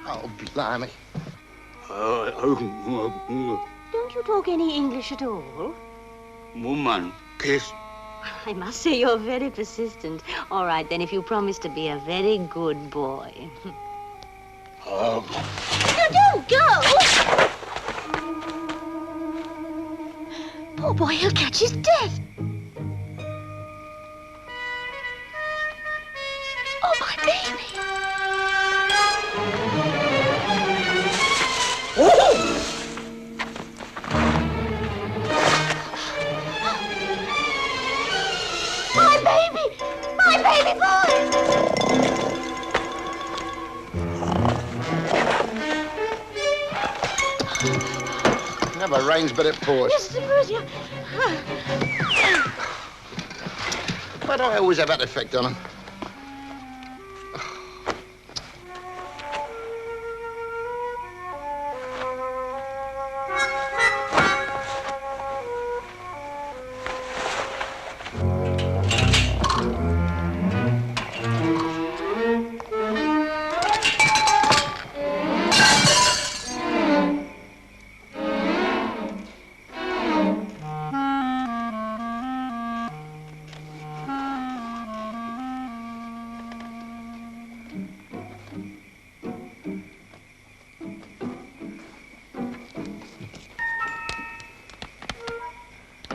Oh, blimey. Don't you talk any English at all? Woman, kiss. I must say you're very persistent. All right, then, if you promise to be a very good boy. Oh. No, don't go! Poor boy, he'll catch his death. Oh, my baby. My baby! My baby boy! never rains, but it pours. Mr. Bruce, Why do I always have that effect on them?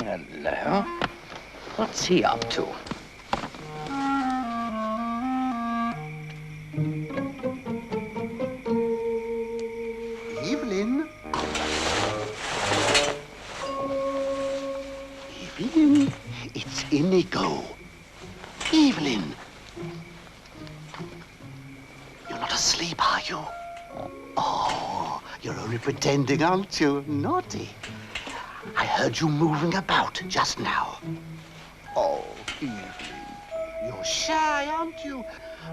Hello. What's he up to? Evelyn? Evelyn? It's Inigo. Evelyn. You're not asleep, are you? Oh, you're only pretending, aren't you? Naughty. I heard you moving about just now. Oh, Evelyn. You're shy, aren't you?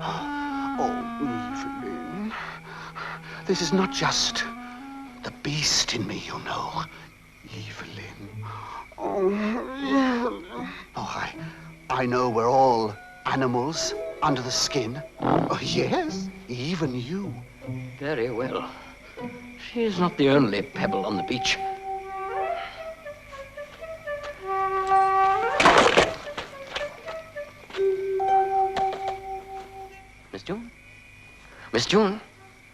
Oh, Evelyn. This is not just the beast in me, you know. Evelyn. Oh, Evelyn. Oh, I know we're all animals under the skin. Oh, yes, even you. Very well. She's not the only pebble on the beach. Miss June? Miss June,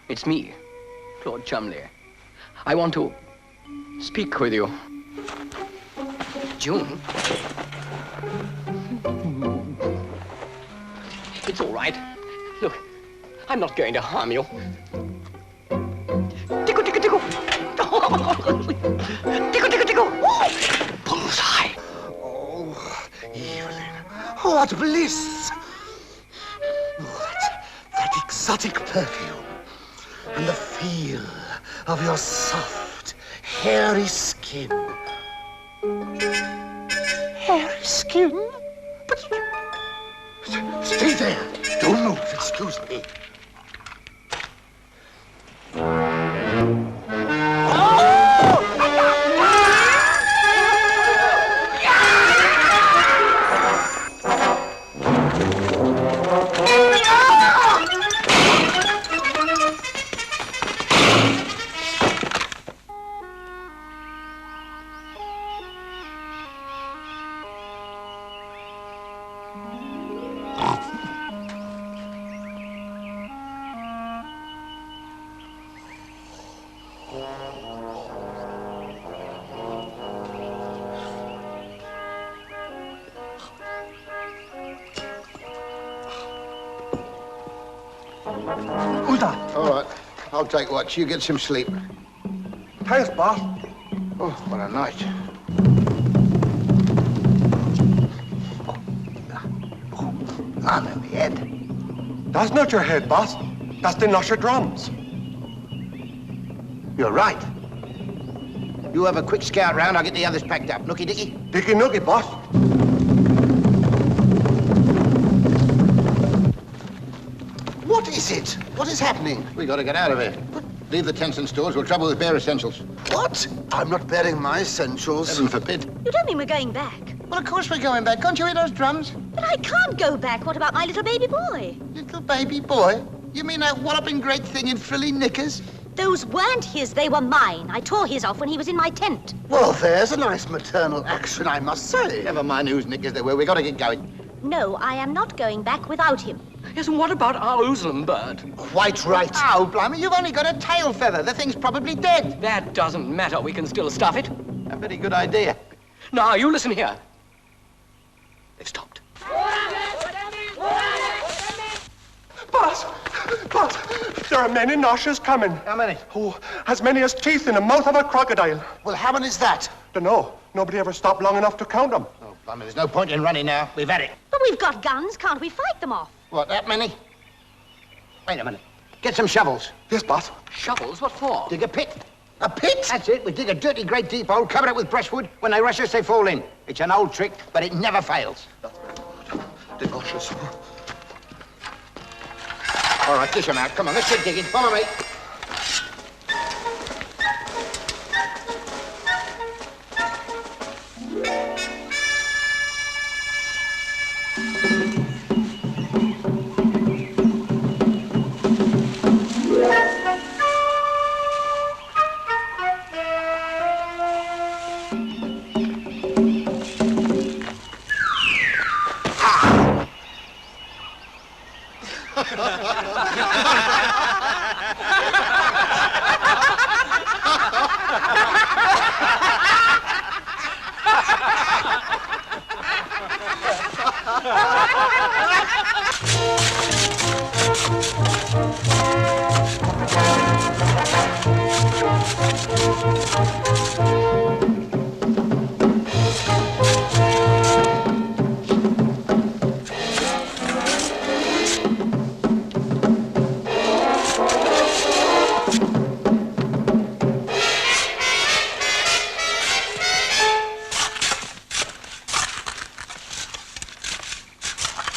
it's me, Claude Chumley. I want to speak with you. June? It's all right. Look, I'm not going to harm you. Tickle, tickle, tickle. Tickle, tickle, tickle. Bullseye. Oh, Evelyn. Oh, what bliss. Oh, that exotic perfume. And the feel of your soft, hairy skin. Hairy skin? But stay there. Don't move. Excuse me. Who's that? All right, I'll take watch. You get some sleep. Thanks, boss. Oh, what a night. I'm in the head. That's not your head, boss. That's the Nosher drums. You're right. You have a quick scout round, I'll get the others packed up. Nookie Dicky? Dicky nookie, boss. What is it? What is happening? We gotta get out of here. Leave the tents and stores, we'll trouble with bare essentials. What? I'm not bearing my essentials. Heaven forbid. You don't mean we're going back? Well, of course we're going back. Can't you hear those drums? But I can't go back. What about my little baby boy? Little baby boy? You mean that walloping great thing in frilly knickers? Those weren't his, they were mine. I tore his off when he was in my tent. Well, there's a nice maternal action, I must say. Never mind whose knickers they were. We gotta get going. No, I am not going back without him. Yes, and what about our Ouslam bird? Quite right. Oh, blimey, you've only got a tail feather. The thing's probably dead. That doesn't matter. We can still stuff it. A very good idea. Now, you listen here. They've stopped. Boss! Boss! There are many Noshers coming. How many? Oh, as many as teeth in the mouth of a crocodile. Well, how many is that? Dunno. Nobody ever stopped long enough to count them. Oh, blimey, there's no point in running now. We've had it. But we've got guns. Can't we fight them off? What, that many? Wait a minute. Get some shovels. Yes, boss. Shovels? What for? Dig a pit. A pit? That's it. We dig a dirty, great deep hole, cover it with brushwood. When they rush us, they fall in. It's an old trick, but it never fails. Delicious. All right, dish them out. Come on, let's get digging. Follow me.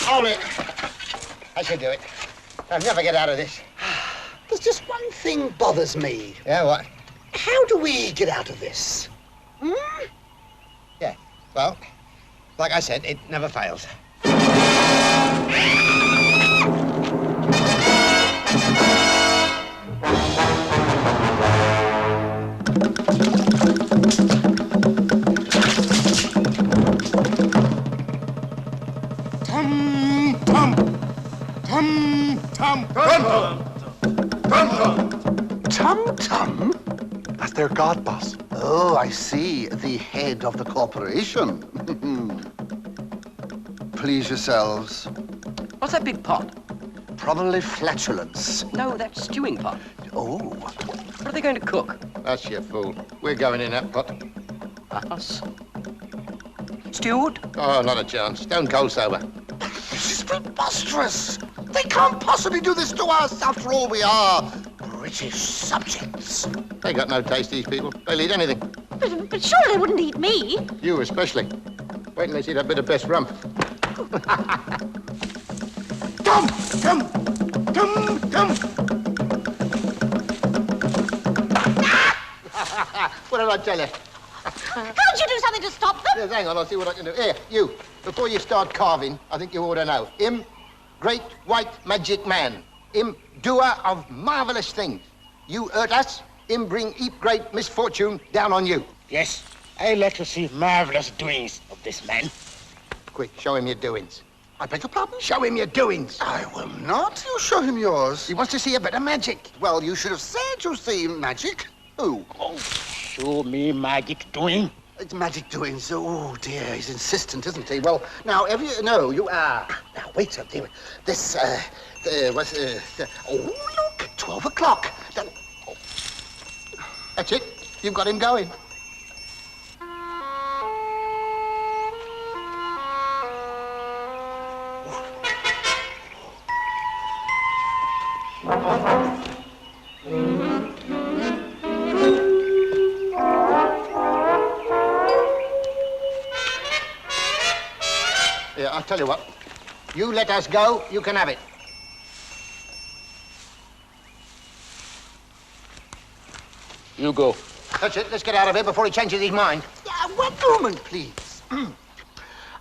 Hold it. I should do it. I'll never get out of this. There's just one thing bothers me. Yeah, what? How do we get out of this? Hmm? Yeah, well, like I said, it never fails. Tum-tum? That's their god, boss. Oh, I see. The head of the corporation. Please yourselves. What's that big pot? Probably flatulence. No, that stewing pot. Oh. What are they going to cook? That's your fool. We're going in that pot. Us? Stewed? Oh, not a chance. Stone cold sober. This is preposterous. They can't possibly do this to us. After all, we are British subjects. They got no taste, these people. They'll eat anything. But surely they wouldn't eat me. You especially. Wait till they see that bit of best rum. Come! What did I tell you? Can't you do something to stop them? Yes, hang on, I'll see what I can do. Here, you. Before you start carving, I think you ought to know. Him, great white magic man. Him, doer of marvelous things. You hurt us, him bring heap great misfortune down on you. Yes, I like to see marvelous doings of this man. Quick, show him your doings. I beg your pardon? Show him your doings. I will not. You show him yours. He wants to see a bit of magic. Well, you should have said you see magic. Oh. Show me magic doing. It's magic doing so. Oh, dear, he's insistent, isn't he? Well, now, no, you are. Now, wait a minute. This, oh, look, 12 o'clock. That's it. You've got him going. Yeah, I'll tell you what. You let us go, you can have it. You go. That's it. Let's get out of here before he changes his mind. One moment, please.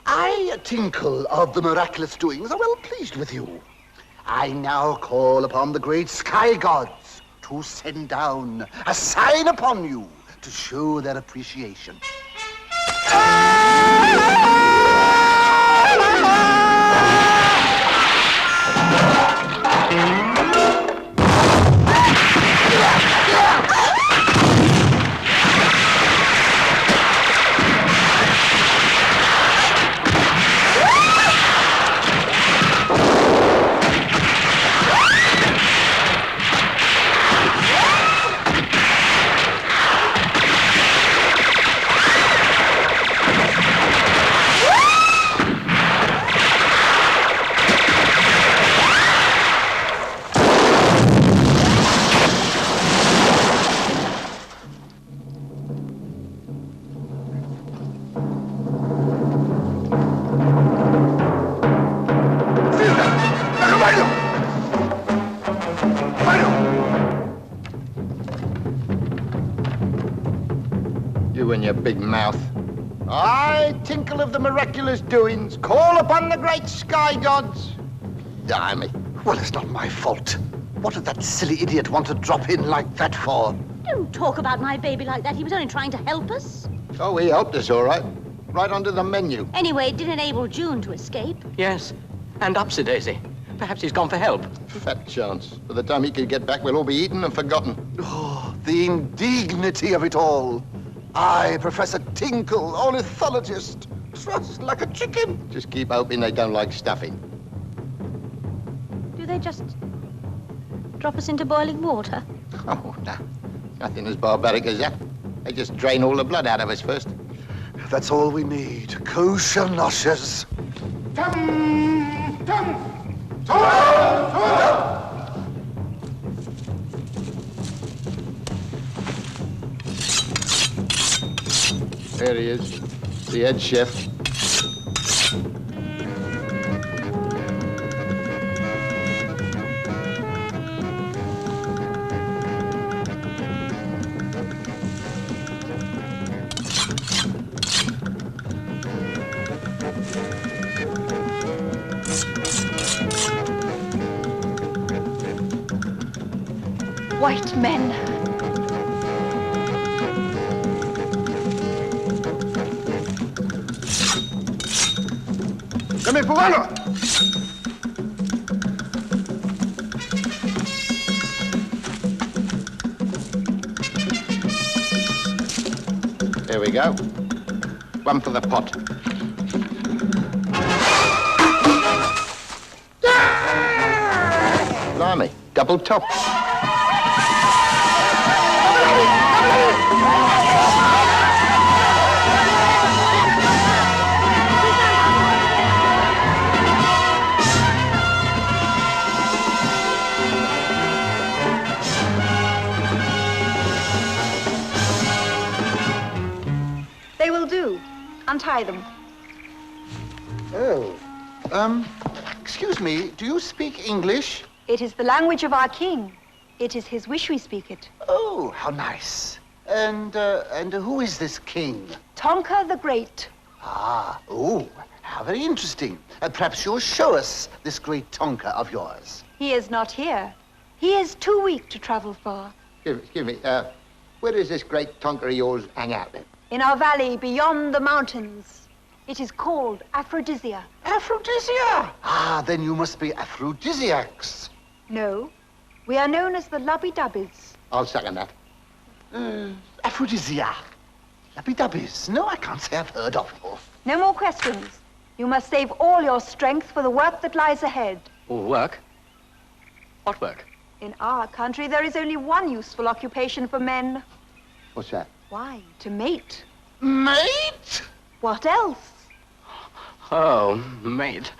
I, Tinkle of the miraculous doings, are well pleased with you. I now call upon the great sky gods to send down a sign upon you to show their appreciation. your big mouth. I tinkle of the miraculous doings. Call upon the great sky gods. Blimey. Well, it's not my fault. What did that silly idiot want to drop in like that for? Don't talk about my baby like that. He was only trying to help us. Oh, he helped us, all right. Right onto the menu. Anyway, it did enable June to escape. Yes, and Upsy-Daisy. Perhaps he's gone for help. Fat chance. By the time he could get back, we'll all be eaten and forgotten. Oh, the indignity of it all. I, Professor Tinkle, ornithologist, trussed like a chicken. Just keep hoping they don't like stuffing. Do they just drop us into boiling water? Oh, no. Nothing as barbaric as that. They just drain all the blood out of us first. That's all we need. Kosher noshes. Tum! Tum! There he is, the head chef. White men. Dame cubano! There we go. One for the pot. Blimey, double top. They will do. Untie them. Oh, excuse me, do you speak English? It is the language of our king. It is his wish we speak it. Oh, how nice. And who is this king? Tonka the Great. Ah, oh, how very interesting. Perhaps you'll show us this great Tonka of yours. He is not here. He is too weak to travel far. Excuse me, where does this great Tonka of yours hang out then? In our valley beyond the mountains. It is called Aphrodisia. Aphrodisia? Ah, then you must be aphrodisiacs. No, we are known as the Lubby-Dubbies. I'll second that. Aphrodisia. Lappy-dubbies. No, I can't say I've heard of you. No more questions. You must save all your strength for the work that lies ahead. Work? What work? In our country, there is only one useful occupation for men. What's that? Why? To mate. Mate? What else? Oh, mate.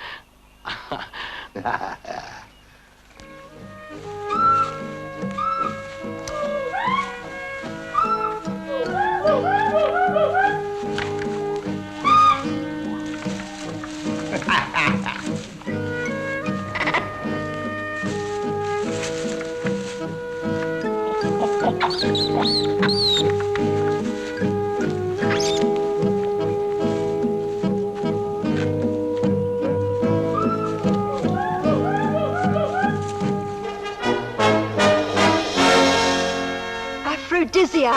Aphrodisia.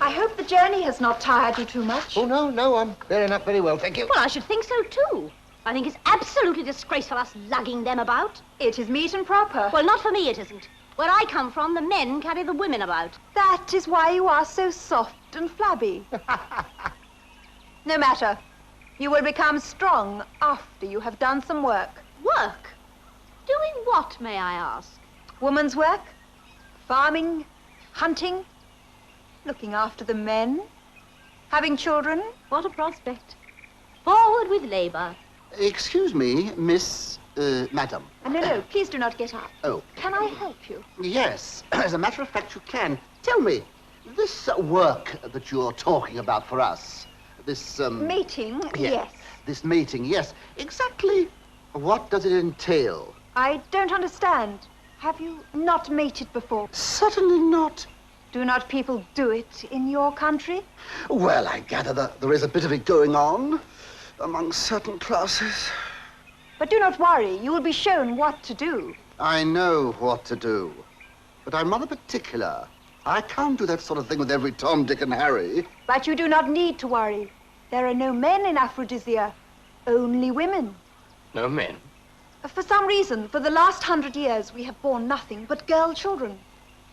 I hope the journey has not tired you too much. Oh, no, I'm bearing up very well, thank you. Well, I should think so, too. I think it's absolutely disgraceful us lugging them about. It is meet and proper. Well, not for me, it isn't. Where I come from, the men carry the women about. That is why you are so soft and flabby. No matter. You will become strong after you have done some work. Work? Doing what, may I ask? Woman's work, farming, hunting, looking after the men, having children. What a prospect. Forward with labor. Excuse me, Miss, Madam. No, please do not get up. Oh. Can I help you? Yes, as a matter of fact, you can. Tell me, this work that you're talking about for us, this, Mating, yes. This mating, yes. Exactly what does it entail? I don't understand. Have you not mated before? Certainly not. Do not people do it in your country? Well, I gather that there is a bit of it going on among certain classes. But do not worry, you will be shown what to do. I know what to do, but I'm rather particular. I can't do that sort of thing with every Tom, Dick, and Harry. But you do not need to worry. There are no men in Aphrodisia, only women. No men? For some reason, for the last 100 years, we have borne nothing but girl children.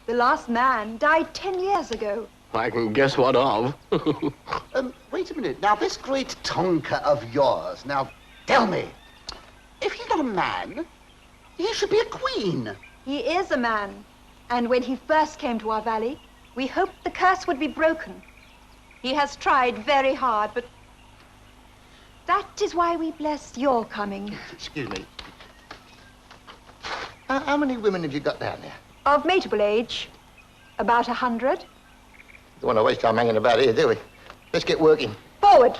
The last man died 10 years ago. I can guess what of. Wait a minute. Now, this great Tonka of yours, now, tell me, if he's not a man, he should be a queen. He is a man. And when he first came to our valley, we hoped the curse would be broken. He has tried very hard, but that is why we bless your coming. Excuse me. How many women have you got down there? Of mateable age, about 100. Don't want to waste time hanging about here, do we? Let's get working. Forward.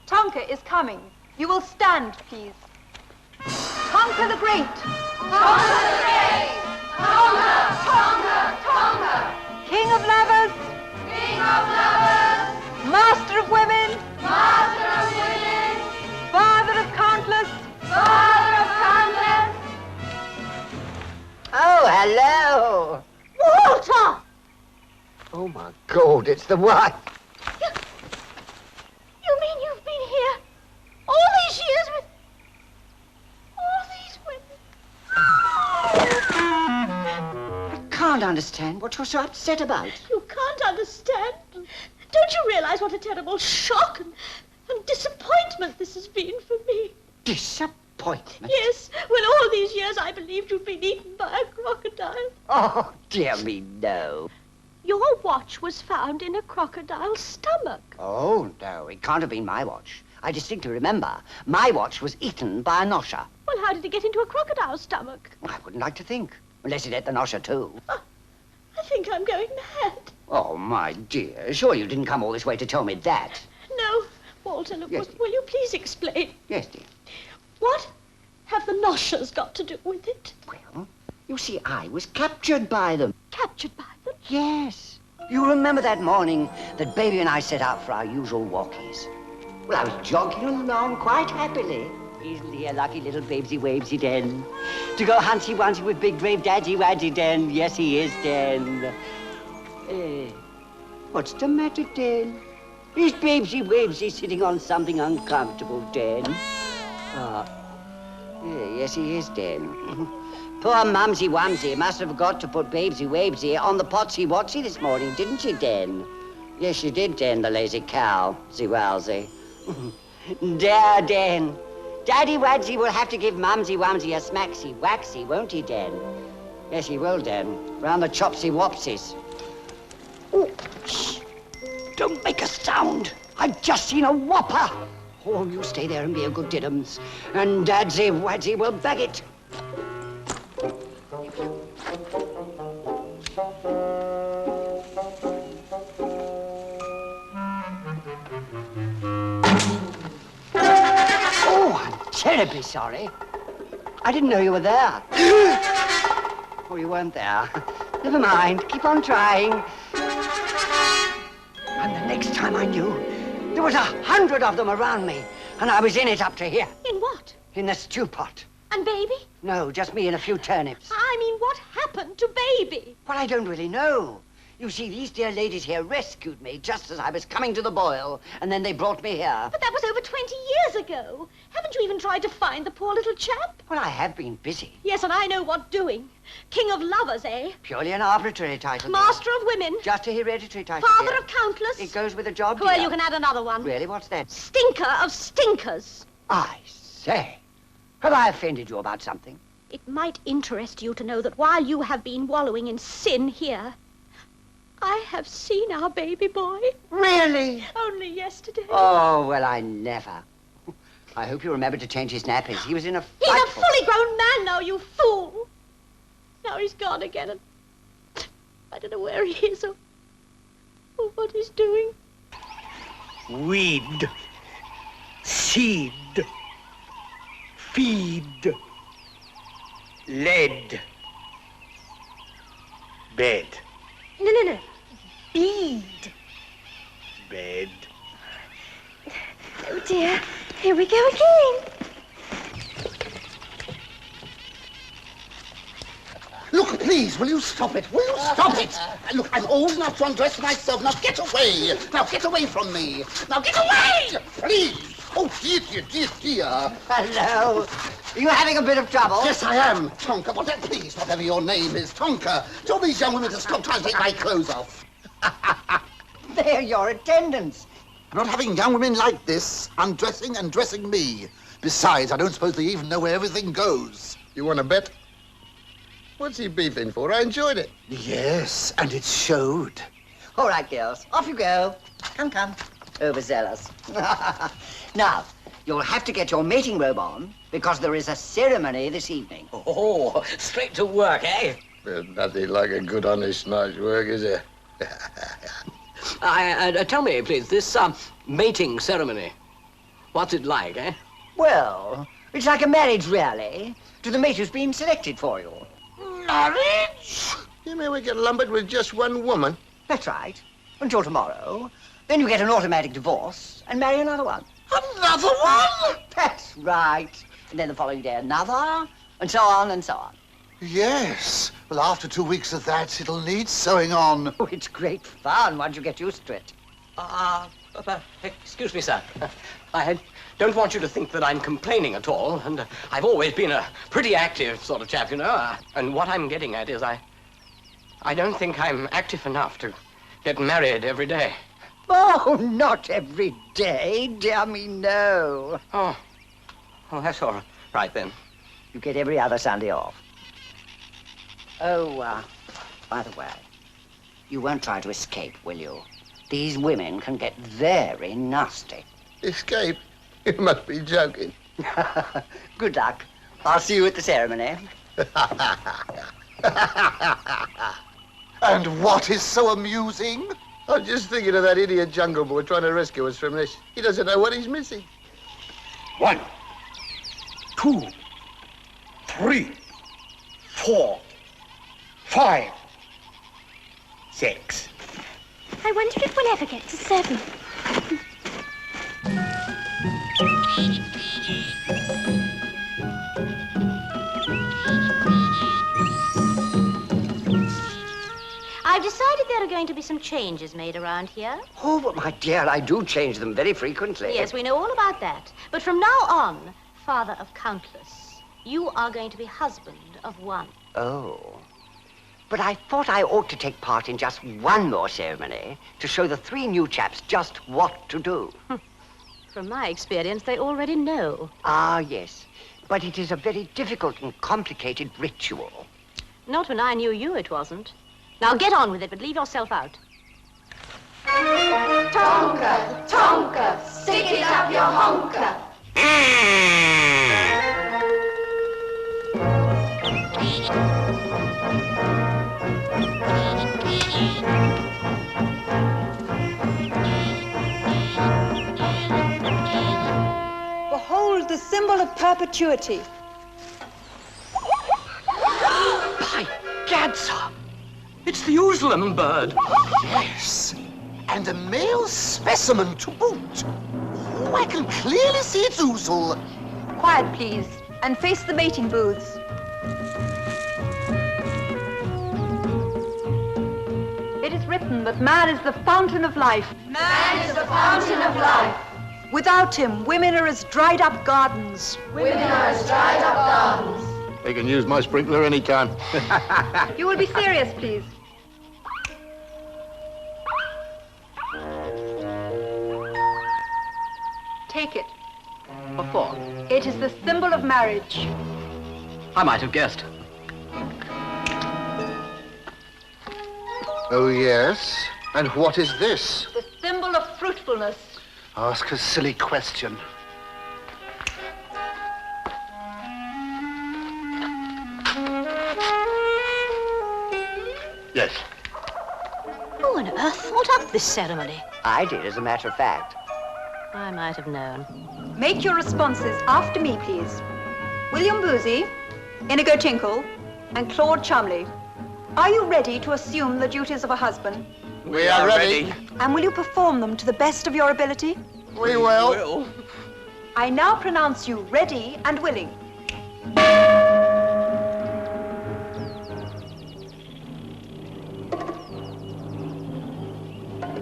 Tonka is coming. You will stand, please. Tonka the Great. Tonka the Great. Tonka, Tonka, Tonka. King of lovers. King of lovers. Master of women. Master of women. Father of countless. Father of countless. Oh, hello. Walter! Oh, my God, it's the wife. You mean you've been here all these years with all these women? I can't understand what you're so upset about. You can't understand. Don't you realize what a terrible shock and disappointment this has been for me? Disappointment? Yes, when all these years I believed you'd been eaten by a crocodile. Oh, dear me, no. Your watch was found in a crocodile's stomach. Oh, no, it can't have been my watch. I distinctly remember my watch was eaten by a nosher. Well, how did it get into a crocodile's stomach? I wouldn't like to think, unless it ate the nosher too. Oh, I think I'm going mad. Oh, my dear, sure you didn't come all this way to tell me that. No, Walter, look, Yes, will you please explain? Yes, dear. What have the noshers got to do with it? Well, you see, I was captured by them. Captured by them? Yes. You remember that morning that Baby and I set out for our usual walkies? Well, I was jogging along quite happily. Isn't he a lucky little babesy-wavesy den? To go huntsy-wunsy with big brave daddy-waddy den. Yes, he is, Den. What's the matter, Den? Is babesy-wavesy sitting on something uncomfortable, Den? Yes, he is, Den. Poor Mumsy-Wumsy must have forgot to put Babesy-Wavesy on the Potsy-Wotsy this morning, didn't she, Den? Yes, she did, Den, the lazy cow. Zee-wowsy. Dear Den. Daddy-Wadsy will have to give Mumsy-Wumsy a smacksy-waxy, won't he, Den? Yes, he will, Den. Round the chopsy-wopsies. Oh, shh. Don't make a sound. I've just seen a whopper. Oh, you stay there and be a good diddums. And Dadsy-Wadsy will bag it. Oh, I'm terribly sorry. I didn't know you were there. Oh, you weren't there. Never mind. Keep on trying. And the next time I knew, there was 100 of them around me, and I was in it up to here. In what? In the stew pot. And Baby? No, just me and a few turnips. I mean, what happened to Baby? Well, I don't really know. You see, these dear ladies here rescued me just as I was coming to the boil, and then they brought me here. But that was over 20 years ago. Haven't you even tried to find the poor little chap? Well, I have been busy. Yes, and I know what doing. King of lovers, eh? Purely an arbitrary title. Master of women. Just a hereditary title. Father dear. of countless. It goes with the job, Well, dear. you can add another one. Really, what's that? Stinker of stinkers. I say. Have I offended you about something? It might interest you to know that while you have been wallowing in sin here, I have seen our baby boy. Really? Only yesterday. Oh, well, I never. I hope you remember to change his nappies. He was in a He's a frightful... fully grown man now, you fool. Now he's gone again, and I don't know where he is or what he's doing. Weed. Seed. Feed. Lead. Bed. No. Bead. Bed. Oh, dear. Here we go again. Look, please, will you stop it? Will you stop it? Look, I'm old enough to undress myself. Now get away. Now get away from me. Now get away! Please. Oh, dear. Hello. Are you having a bit of trouble? Yes, I am. Tonka, please, whatever your name is, Tonka. Tell these young women to stop trying to take my clothes off. They're your attendants. I'm not having young women like this undressing and dressing me. Besides, I don't suppose they even know where everything goes. You want to bet? What's he beefing for? I enjoyed it. Yes, and it showed. All right, girls, off you go. Come. Overzealous. Now, you'll have to get your mating robe on because there is a ceremony this evening. Oh, straight to work, eh? There's nothing like a good, honest night's work, is there? Tell me, please, this mating ceremony, what's it like, eh? Well, it's like a marriage rally to the mate who's been selected for you. Marriage? You mean we get lumbered with just one woman? That's right. Until tomorrow. Then you get an automatic divorce and marry another one. Another one? That's right. And then the following day another, and so on and so on. Yes. Well, after 2 weeks of that, it'll need sewing on. Oh, it's great fun once you get used to it. Excuse me, sir. I don't want you to think that I'm complaining at all, and I've always been a pretty active sort of chap, you know. And what I'm getting at is I don't think I'm active enough to get married every day. Oh, not every day, dear me, no. Oh, that's all right then. You get every other Sunday off. Oh, by the way, you won't try to escape, will you? These women can get very nasty. Escape? You must be joking. Good luck. I'll see you at the ceremony. And what is so amusing? I'm just thinking of that idiot jungle boy trying to rescue us from this. He doesn't know what he's missing. 1, 2, 3, 4, 5, 6. I wonder if we'll ever get to 7. I've decided there are going to be some changes made around here. Oh, but my dear, I do change them very frequently. Yes, we know all about that. But from now on, father of countless, you are going to be husband of one. Oh. But I thought I ought to take part in just one more ceremony to show the 3 new chaps just what to do. From my experience, they already know. Ah, yes. But it is a very difficult and complicated ritual. Not when I knew you, it wasn't. Now get on with it, but leave yourself out. Tonka, Tonka, stick it up your honker. Behold the symbol of perpetuity. By gad, sir! It's the Ouslam bird. Yes, and a male specimen to boot. Oh, I can clearly see its ousel. Quiet, please, and face the mating booths. It is written that man is the fountain of life. Man is the fountain of life. Without him, women are as dried up gardens. Women are as dried up gardens. They can use my sprinkler anytime. You will be serious, please. Take it. What for? It is the symbol of marriage. I might have guessed. Oh, yes? And what is this? The symbol of fruitfulness. Ask a silly question. Yes. Who on earth thought up this ceremony? I did, as a matter of fact. I might have known. Make your responses after me, please. William Boozy, Inigo Tinkle, and Claude Chumley. Are you ready to assume the duties of a husband? We are ready. And will you perform them to the best of your ability? We will. I now pronounce you ready and willing.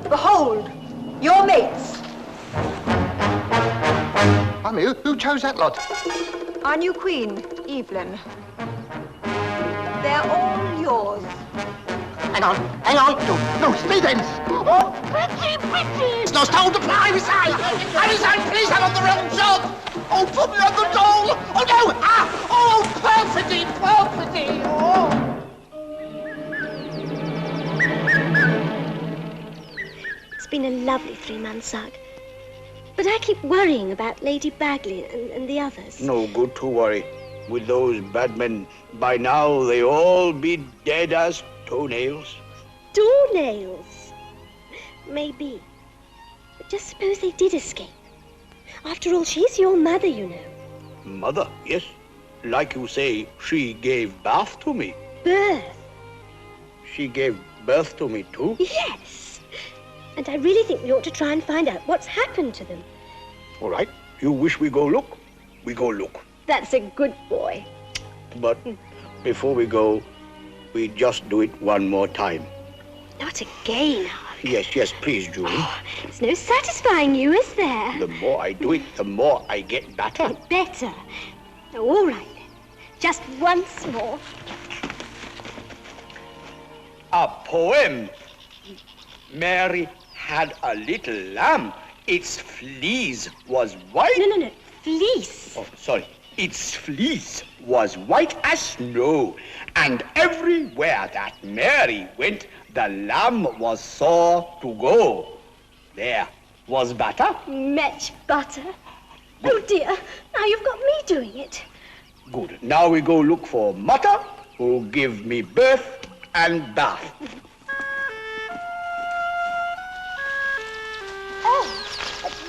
Behold, your mates. Mummy, who chose that lot? Our new queen, Evelyn. They're all yours. Hang on. No, speed ends. Oh, pretty. It's not told to fly, Harry, please, I'm on the wrong job. Oh, put me on the dole. Oh, no. Oh, perfidy. Oh. It's been a lovely 3 months, Ugg. But I keep worrying about Lady Bagley and the others. No good to worry. With those bad men, by now they all be dead as toenails. Doornails? Maybe. But just suppose they did escape. After all, she's your mother, you know. Mother, yes. Like you say, she gave birth to me. Birth? She gave birth to me too? Yes. And I really think we ought to try and find out what's happened to them. All right. You wish we go look? We go look. That's a good boy. But before we go, we just do it one more time. Not again, Ugg. Yes, please, Julie. There's no satisfying you, is there? The more I do it, the more I get better. Better. Oh, all right, then. Just once more. A poem. Mary had a little lamb. Its fleece was white. No. Fleece. Oh, sorry. Its fleece was white as snow. And everywhere that Mary went, the lamb was sore to go. There was butter. Much butter. Oh, dear. Now you've got me doing it. Good. Now we go look for Mother, who give me birth and bath. Oh,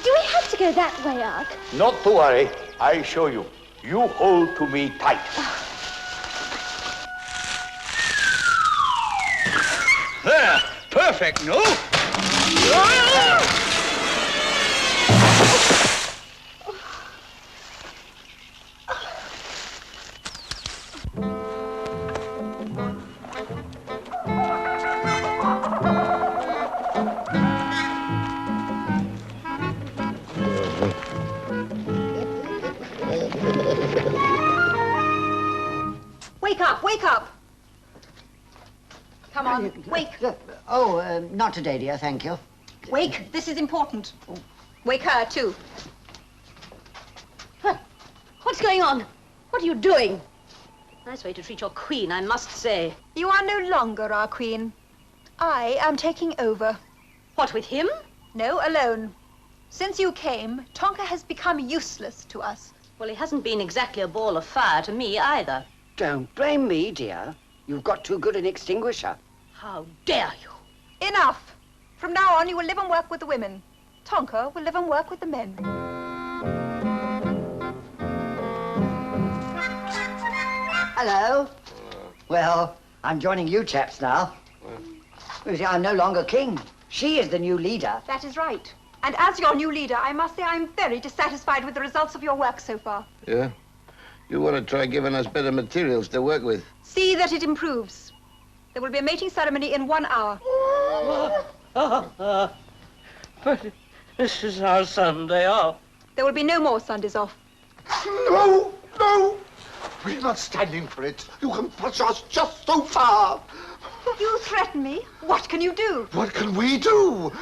do we have to go that way, Ugg? Not to worry. I show you. You hold to me tight. There. Perfect, no? Wake up! Come on, wake. Oh, not today, dear, thank you. Wake, this is important. Wake her, too. What's going on? What are you doing? Nice way to treat your queen, I must say. You are no longer our queen. I am taking over. What, with him? No, alone. Since you came, Tonka has become useless to us. Well, he hasn't been exactly a ball of fire to me either. Don't blame me, dear. You've got too good an extinguisher. How dare you? Enough! From now on, you will live and work with the women. Tonka will live and work with the men. Hello. Well, I'm joining you chaps now. You see, I'm no longer king. She is the new leader. That is right. And as your new leader, I must say I'm very dissatisfied with the results of your work so far. Yeah? You want to try giving us better materials to work with? See that it improves. There will be a mating ceremony in 1 hour. But this is our Sunday off. There will be no more Sundays off. No! We're not standing for it. You can push us just so far. You threaten me. What can you do? What can we do?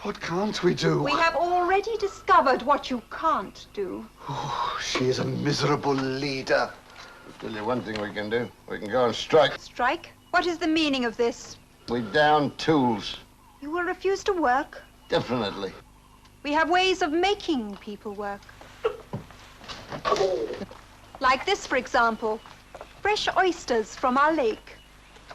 What can't we do? We have already discovered what you can't do. Oh, she is a miserable leader. I'll tell you one thing we can do. We can go on strike. Strike? What is the meaning of this? We down tools. You will refuse to work? Definitely. We have ways of making people work. Like this, for example. Fresh oysters from our lake.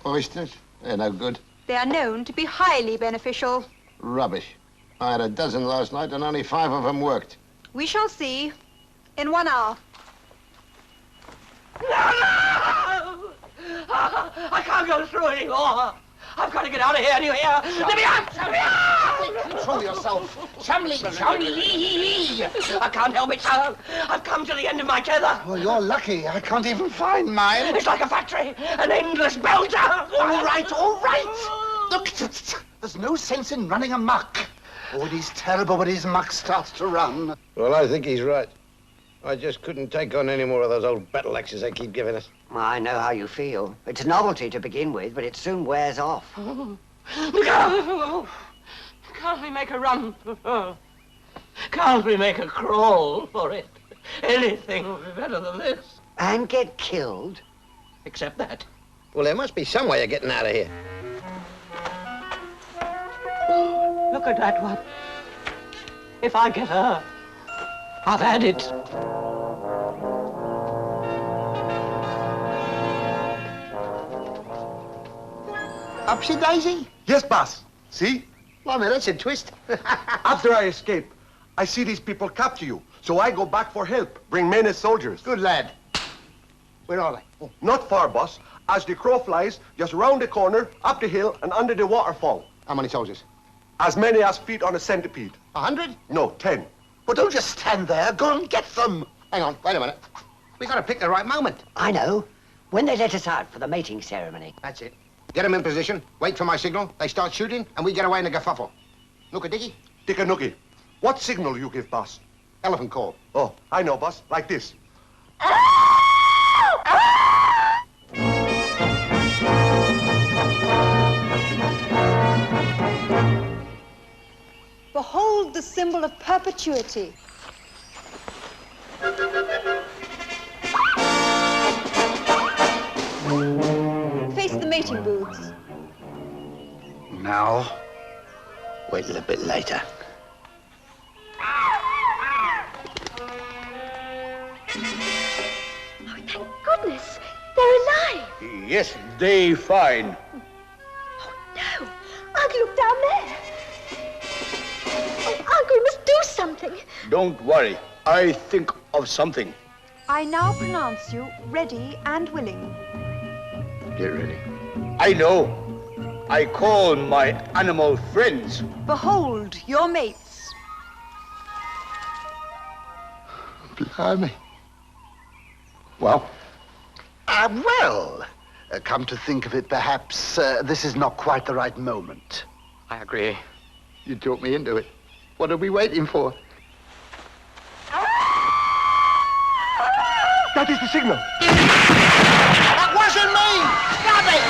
Oysters? They're no good. They are known to be highly beneficial. Rubbish. I had a dozen last night and only 5 of them worked. We shall see. In 1 hour. No! I can't go through anymore. I've got to get out of here, and you hear? Let me out! Let me out! Control yourself. Chumley! I can't help it, sir. I've come to the end of my tether. Well, you're lucky. I can't even find mine. It's like a factory, an endless belter. All right, all right. Look, there's no sense in running amok. Oh, it is terrible when his muck starts to run. Well, I think he's right. I just couldn't take on any more of those old battle axes they keep giving us. I know how you feel. It's novelty to begin with, but it soon wears off. Can't we make a run? Can't we make a crawl for it? Anything would be better than this. And get killed? Except that. Well, there must be some way of getting out of here. Look at that one. If I get her, I've had it. Upsy daisy? Yes, boss. See? Well, man, that's a twist. After I escape, I see these people capture you. So I go back for help. Bring men as soldiers. Good lad. Where are they? Oh, not far, boss. As the crow flies, just round the corner, up the hill, and under the waterfall. How many soldiers? As many as feet on a centipede. 100? No, 10. Well, don't just stand there. Go and get them. Hang on, wait a minute. We got to pick the right moment. I know. When they let us out for the mating ceremony. That's it. Get them in position, wait for my signal, they start shooting, and we get away in a kerfuffle. Nooka-dicky? Dicka-nookie. What signal you give, boss? Elephant call. Oh, I know, boss. Like this. Behold the symbol of perpetuity. Face the mating booths. Now, wait a little bit later. Oh, thank goodness. They're alive. Yes, they fine. Oh, no. Uncle, look down there. Oh, Uncle, we must do something. Don't worry. I think of something. I now pronounce you ready and willing. Get ready. I know. I call my animal friends. Behold your mates. Blimey. Well, come to think of it, perhaps this is not quite the right moment. I agree. You talked me into it. What are we waiting for? That is the signal. That wasn't me! Stop it!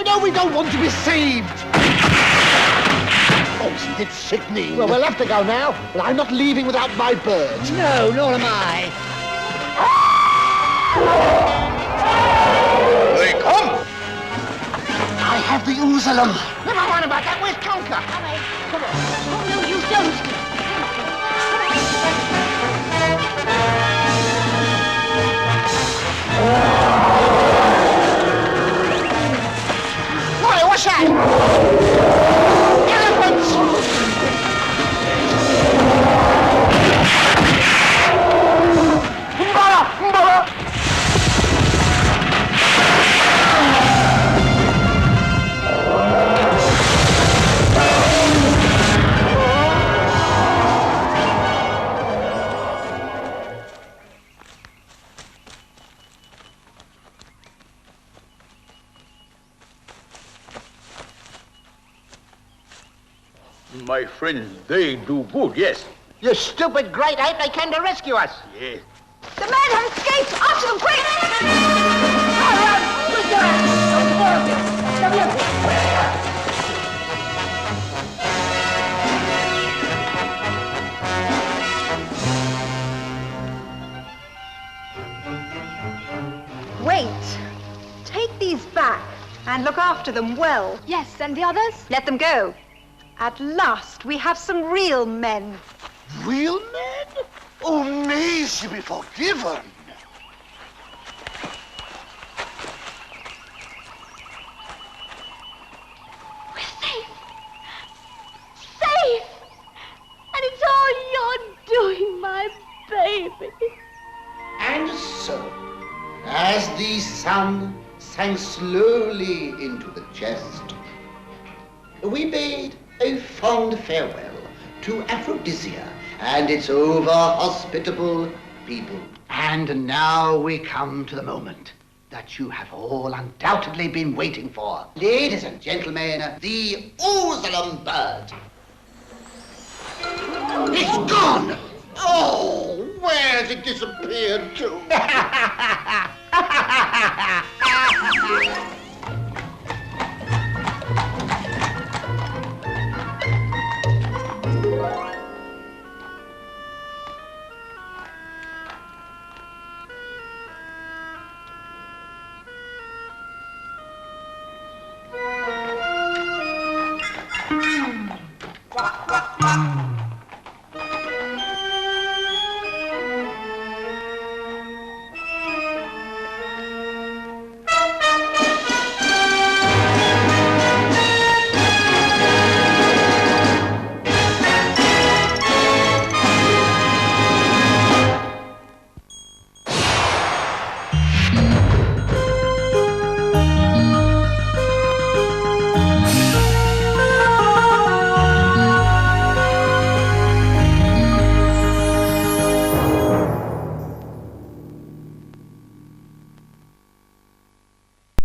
No, we don't want to be saved. Oh, isn't it sickening? Well, we'll have to go now. But I'm not leaving without my birds. No, nor am I. They come. I have the Oozalum. Never mind about that. Where's Conker? Oh, no, you don't. What's that? Elephants! Mbala! Mbala! My friends, they do good, yes. You stupid great ape, they came to rescue us. Yes. The men have escaped! After them, quick! Wait. Take these back and look after them well. Yes, and the others? Let them go. At last, we have some real men. Real men? Oh, may she be forgiven. Safe! And it's all you're doing, my baby. And so, as the sun sank slowly into the chest, we bade a fond farewell to Aphrodisia and its over-hospitable people. And now we come to the moment that you have all undoubtedly been waiting for. Ladies and gentlemen, the Oozalum bird. It's gone! Oh, where's it disappeared to? Quack, quack,